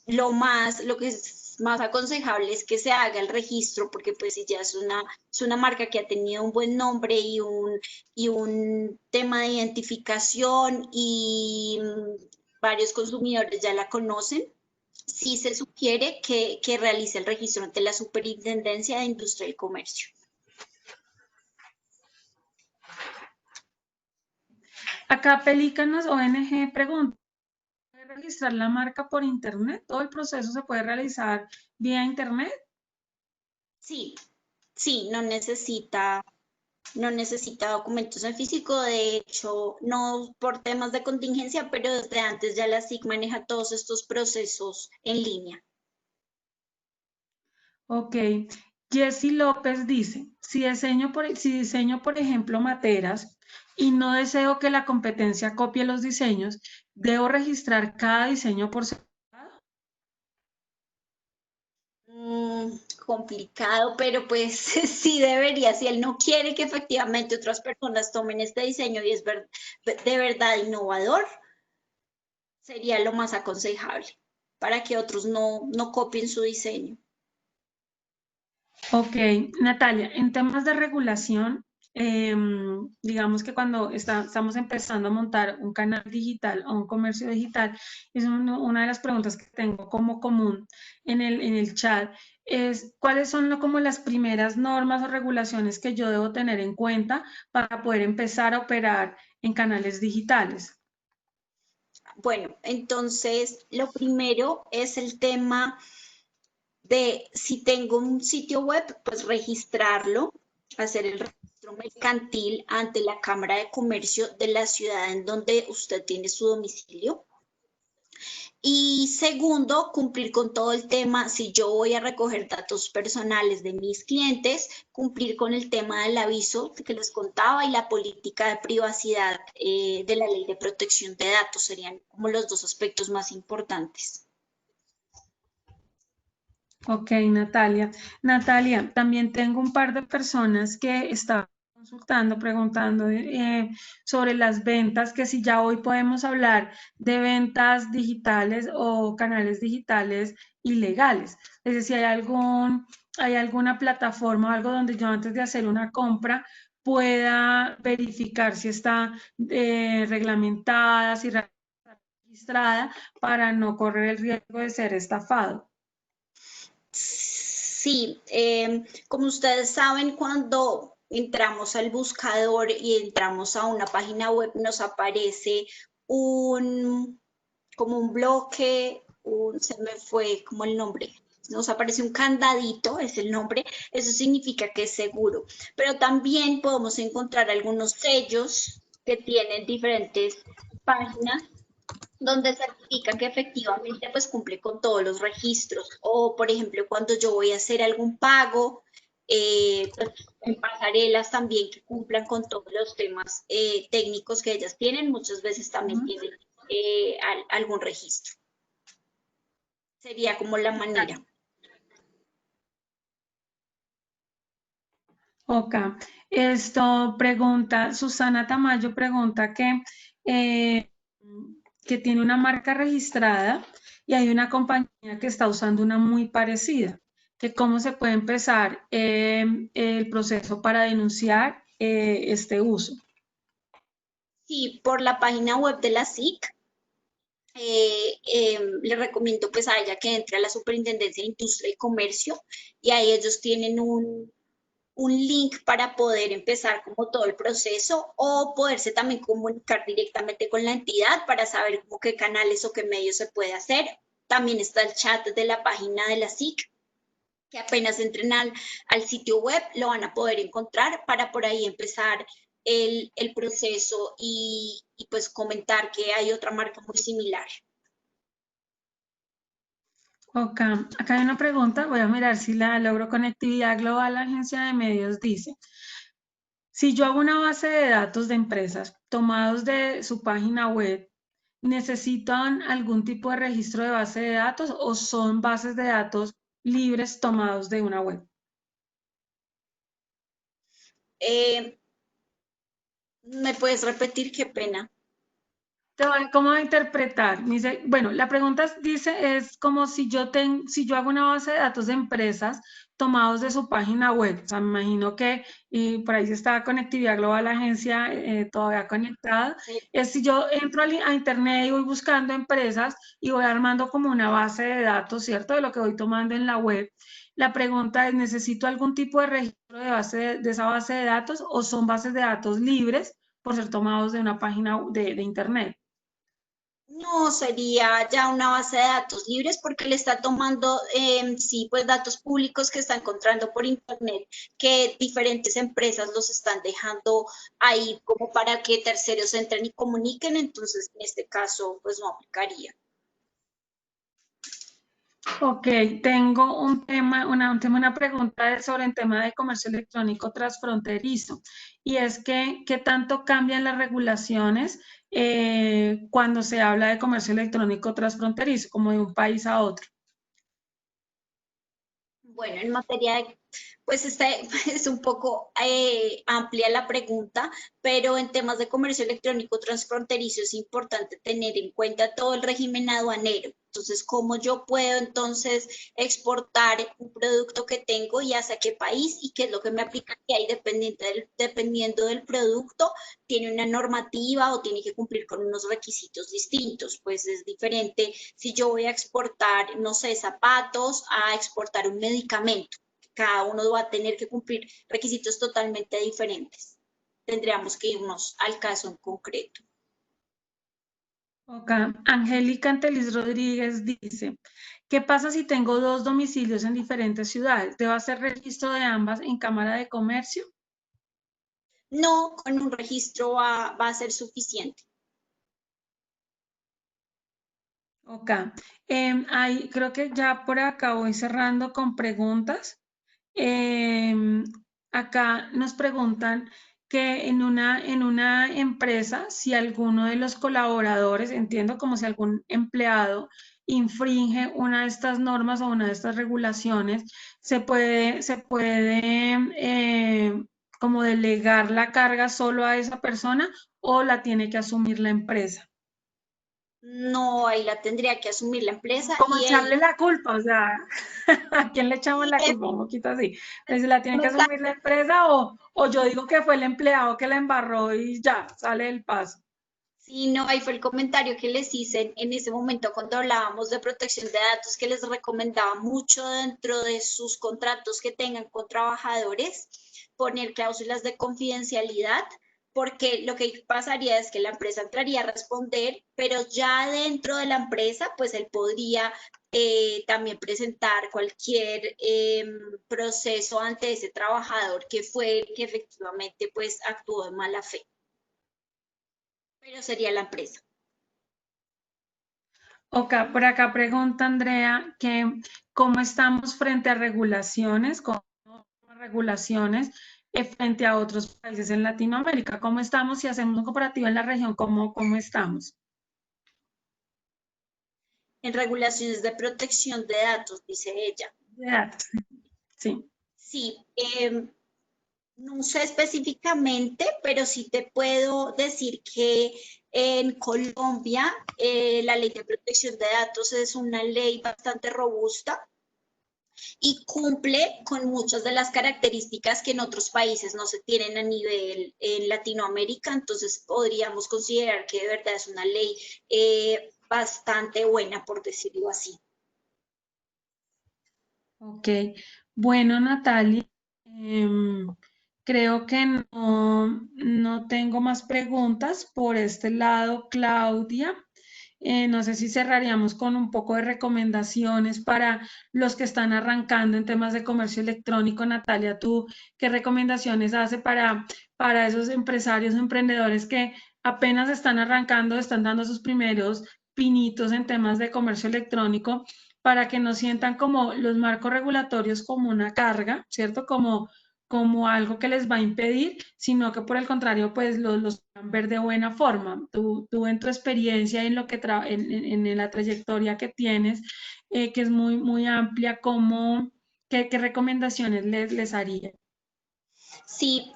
lo que es más aconsejable es que se haga el registro, porque pues si ya es una marca que ha tenido un buen nombre y un tema de identificación y varios consumidores ya la conocen, sí se sugiere que realice el registro ante la Superintendencia de Industria y Comercio. Acá Pelícanos ONG pregunta, ¿puede registrar la marca por internet? ¿Todo el proceso se puede realizar vía internet? Sí, sí, no necesita documentos en físico, de hecho, no por temas de contingencia, pero desde antes ya la SIC maneja todos estos procesos en línea. Ok. Jessy López dice, si diseño, por ejemplo, materas y no deseo que la competencia copie los diseños, ¿debo registrar cada diseño por separado? Complicado, pero pues sí debería, si él no quiere que efectivamente otras personas tomen este diseño y es de verdad innovador, sería lo más aconsejable para que otros no copien su diseño. Ok, Natalia, en temas de regulación, digamos que cuando estamos empezando a montar un canal digital o un comercio digital, es una de las preguntas que tengo como común en el chat, es cuáles son como las primeras normas o regulaciones que yo debo tener en cuenta para poder empezar a operar en canales digitales. Bueno, entonces lo primero es el tema de si tengo un sitio web, pues registrarlo, hacer el registro mercantil ante la Cámara de Comercio de la ciudad en donde usted tiene su domicilio. Y segundo, cumplir con todo el tema, si yo voy a recoger datos personales de mis clientes, cumplir con el tema del aviso que les contaba y la política de privacidad de la ley de protección de datos serían como los dos aspectos más importantes. Ok, Natalia. Natalia, también tengo un par de personas que estaban consultando, preguntando sobre las ventas, que si ya hoy podemos hablar de ventas digitales o canales digitales ilegales. Es decir, hay alguna plataforma o algo donde yo antes de hacer una compra pueda verificar si está reglamentada, si está registrada para no correr el riesgo de ser estafado. Sí, como ustedes saben, cuando entramos al buscador y entramos a una página web, nos aparece un, como un bloque, se me fue como el nombre, nos aparece un candadito, es el nombre, eso significa que es seguro. Pero también podemos encontrar algunos sellos que tienen diferentes páginas donde certifica que efectivamente pues cumple con todos los registros. O, por ejemplo, cuando yo voy a hacer algún pago, pues, en pasarelas también que cumplan con todos los temas técnicos que ellas tienen, muchas veces también tienen algún registro. Sería como la manera. Ok, esto pregunta, Susana Tamayo pregunta eh, que tiene una marca registrada y hay una compañía que está usando una muy parecida, que cómo se puede empezar el proceso para denunciar este uso. Sí, por la página web de la SIC, le recomiendo pues a ella que entre a la Superintendencia de Industria y Comercio y ahí ellos tienen un link para poder empezar como todo el proceso o poderse también comunicar directamente con la entidad para saber como qué canales o qué medios se puede hacer. También está el chat de la página de la SIC, que apenas entren al sitio web lo van a poder encontrar para por ahí empezar el proceso y pues comentar que hay otra marca muy similar. Ok, acá hay una pregunta, voy a mirar si la logro. Conectividad Global, agencia de medios, dice, si yo hago una base de datos de empresas tomados de su página web, ¿necesitan algún tipo de registro de base de datos o son bases de datos libres tomados de una web? ¿Me puedes repetir? Qué pena. ¿Cómo va a interpretar? Dice, bueno, la pregunta dice es como si yo hago una base de datos de empresas tomados de su página web. O sea, me imagino que y por ahí está Conectividad Global, la agencia todavía conectada. Es si yo entro a internet y voy buscando empresas y voy armando como una base de datos, ¿cierto? De lo que voy tomando en la web. La pregunta es, ¿necesito algún tipo de registro de de esa base de datos o son bases de datos libres por ser tomados de una página de internet? No, sería ya una base de datos libres porque le está tomando, sí, pues datos públicos que está encontrando por internet, que diferentes empresas los están dejando ahí como para que terceros entren y comuniquen, entonces en este caso pues no aplicaría. Ok, tengo un tema, una pregunta sobre el tema de comercio electrónico transfronterizo y es que ¿qué tanto cambian las regulaciones cuando se habla de comercio electrónico transfronterizo, como de un país a otro? Bueno, en materia de, pues esta es un poco amplia la pregunta, pero en temas de comercio electrónico transfronterizo es importante tener en cuenta todo el régimen aduanero. Entonces, ¿cómo yo puedo entonces exportar un producto que tengo y hacia qué país y qué es lo que me aplica ahí dependiendo del producto? Tiene una normativa o tiene que cumplir con unos requisitos distintos, pues es diferente si yo voy a exportar, no sé, zapatos, a exportar un medicamento. Cada uno va a tener que cumplir requisitos totalmente diferentes. Tendríamos que irnos al caso en concreto. Ok, Angélica Antelis Rodríguez dice, ¿qué pasa si tengo dos domicilios en diferentes ciudades? ¿Debo hacer registro de ambas en Cámara de Comercio? No, con un registro va a ser suficiente. Ok, creo que ya por acá voy cerrando con preguntas. Em, Acá nos preguntan que en una empresa, si alguno de los colaboradores, entiendo como si algún empleado infringe una de estas normas o una de estas regulaciones, se puede como delegar la carga solo a esa persona o la tiene que asumir la empresa. No, ahí la tendría que asumir la empresa Como y echarle él, la culpa, o sea, ¿a quién le echamos la culpa? Un poquito así. Si la tiene que asumir la empresa o yo digo que fue el empleado que la embarró y ya, sale del paso. sí, no, ahí fue el comentario que les hice en ese momento cuando hablábamos de protección de datos, que les recomendaba mucho dentro de sus contratos que tengan con trabajadores, poner cláusulas de confidencialidad, porque lo que pasaría es que la empresa entraría a responder, pero ya dentro de la empresa, pues él podría también presentar cualquier proceso ante ese trabajador que fue el que efectivamente pues actuó de mala fe, pero sería la empresa. Ok, por acá pregunta Andrea que cómo estamos frente a regulaciones, frente a otros países en Latinoamérica. ¿Cómo estamos? Si hacemos un comparativo en la región, ¿cómo estamos? En regulaciones de protección de datos, dice ella. De datos, sí. Sí, no sé específicamente, pero sí te puedo decir que en Colombia la ley de protección de datos es una ley bastante robusta y cumple con muchas de las características que en otros países no se tienen a nivel en Latinoamérica, entonces podríamos considerar que de verdad es una ley bastante buena, por decirlo así. Ok, bueno, Natalia, em, creo que no tengo más preguntas por este lado, Claudia. No sé si cerraríamos con un poco de recomendaciones para los que están arrancando en temas de comercio electrónico. Natalia, ¿tú qué recomendaciones hace para esos empresarios, emprendedores que apenas están arrancando, están dando sus primeros pinitos en temas de comercio electrónico? para que no sientan como los marcos regulatorios como una carga, ¿cierto? Como algo que les va a impedir, sino que por el contrario, pues los van a ver de buena forma. Tú en tu experiencia, en lo que en la trayectoria que tienes, que es muy, muy amplia, ¿qué recomendaciones les haría? Sí,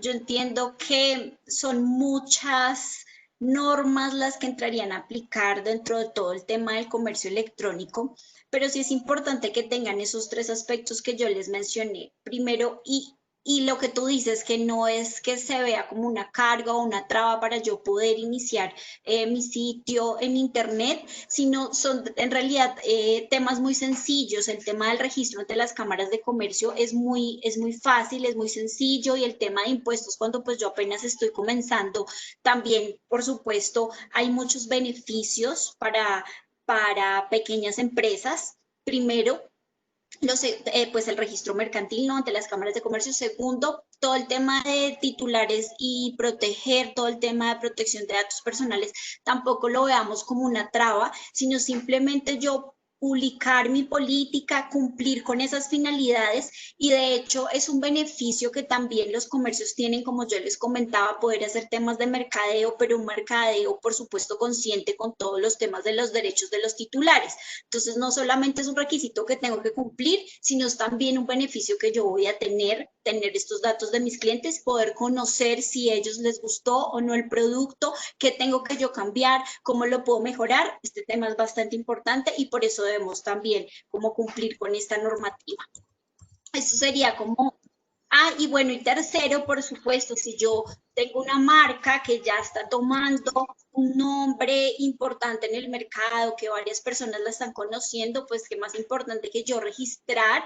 yo entiendo que son muchas normas las que entrarían a aplicar dentro de todo el tema del comercio electrónico, pero sí es importante que tengan esos tres aspectos que yo les mencioné. Primero, y lo que tú dices, que no es que se vea como una carga o una traba para yo poder iniciar mi sitio en Internet, sino son en realidad temas muy sencillos. El tema del registro ante las cámaras de comercio es muy fácil, es muy sencillo, y el tema de impuestos cuando pues yo apenas estoy comenzando, también por supuesto hay muchos beneficios para pequeñas empresas. Primero, pues el registro mercantil, ¿no?, ante las cámaras de comercio. Segundo, todo el tema de titulares y proteger, todo el tema de protección de datos personales, tampoco lo veamos como una traba, sino simplemente yo publicar mi política, cumplir con esas finalidades, y de hecho es un beneficio que también los comercios tienen, como yo les comentaba, poder hacer temas de mercadeo, pero un mercadeo por supuesto consciente con todos los temas de los derechos de los titulares. Entonces, no solamente es un requisito que tengo que cumplir, sino es también un beneficio que yo voy a tener estos datos de mis clientes, poder conocer si a ellos les gustó o no el producto, qué tengo que yo cambiar, cómo lo puedo mejorar. Este tema es bastante importante y por eso debemos también como cumplir con esta normativa. Eso sería como... Ah, y bueno, y tercero, por supuesto, si yo tengo una marca que ya está tomando un nombre importante en el mercado, que varias personas la están conociendo, pues qué más importante que yo registrar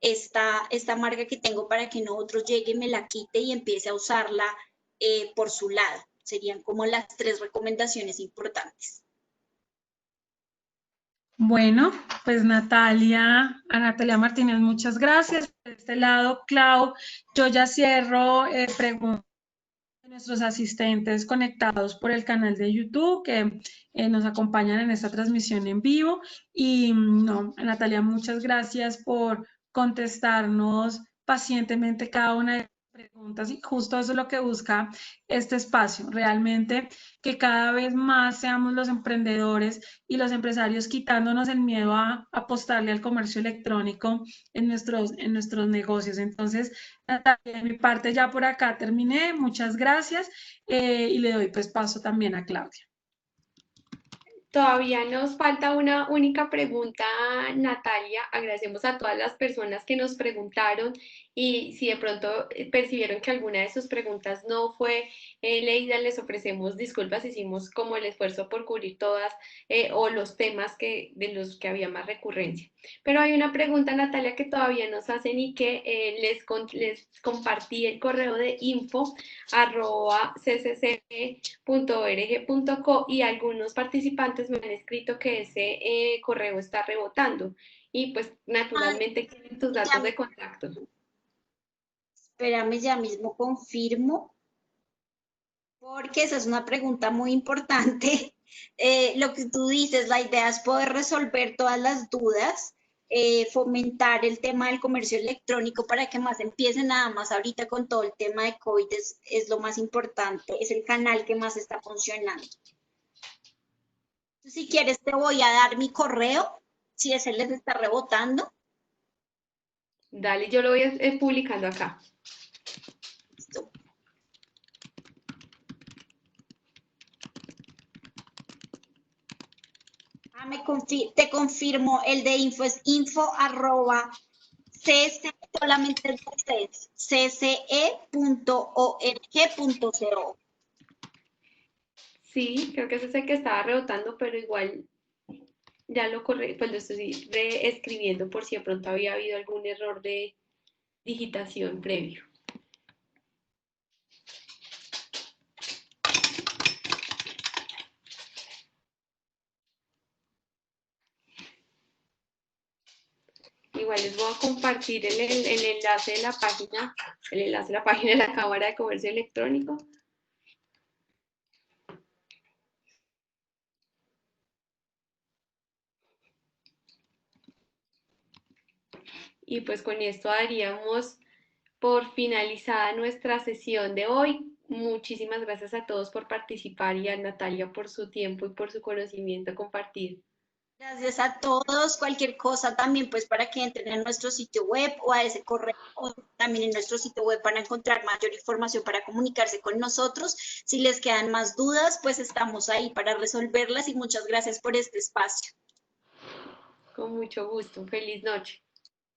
esta marca que tengo para que no otro llegue, me la quite y empiece a usarla por su lado. Serían como las tres recomendaciones importantes. Bueno, pues a Natalia Martínez, muchas gracias. De este lado, Clau, yo ya cierro preguntas de nuestros asistentes conectados por el canal de YouTube que nos acompañan en esta transmisión en vivo. Y no, Natalia, muchas gracias por contestarnos pacientemente cada una de las preguntas, y justo eso es lo que busca este espacio, realmente que cada vez más seamos los emprendedores y los empresarios quitándonos el miedo a apostarle al comercio electrónico en nuestros negocios. Entonces, Natalia, de mi parte ya por acá terminé, muchas gracias, y le doy pues paso también a Claudia. Todavía nos falta una única pregunta, Natalia. Agradecemos a todas las personas que nos preguntaron, y si de pronto percibieron que alguna de sus preguntas no fue leída, les ofrecemos disculpas. Hicimos como el esfuerzo por cubrir todas o los temas de los que había más recurrencia. Pero hay una pregunta, Natalia, que todavía nos hacen y que les compartí el correo de info@ccc.org.co, y algunos participantes me han escrito que ese correo está rebotando, y pues naturalmente quieren tus datos de contacto. Espérame, ya mismo confirmo, porque esa es una pregunta muy importante. Lo que tú dices, la idea es poder resolver todas las dudas, fomentar el tema del comercio electrónico para que más empiecen. Nada más ahorita con todo el tema de COVID es lo más importante, es el canal que más está funcionando. Si quieres te voy a dar mi correo, si ese les está rebotando. Dale, yo lo voy publicando acá. Listo. Te confirmo, el de info es info@cc, solamente cce.org.co. Sí, creo que ese es el que estaba rebotando, pero igual ya pues lo estoy reescribiendo por si de pronto había habido algún error de digitación previo. Igual les voy a compartir el enlace de la página, de la Cámara de Comercio Electrónico. Y pues con esto daríamos por finalizada nuestra sesión de hoy. Muchísimas gracias a todos por participar y a Natalia por su tiempo y por su conocimiento compartido. Gracias a todos. Cualquier cosa también, pues para que entren en nuestro sitio web o a ese correo, o también en nuestro sitio web van a encontrar mayor información para comunicarse con nosotros. Si les quedan más dudas, pues estamos ahí para resolverlas y muchas gracias por este espacio. Con mucho gusto. Feliz noche.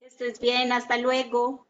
Que estés bien, hasta luego.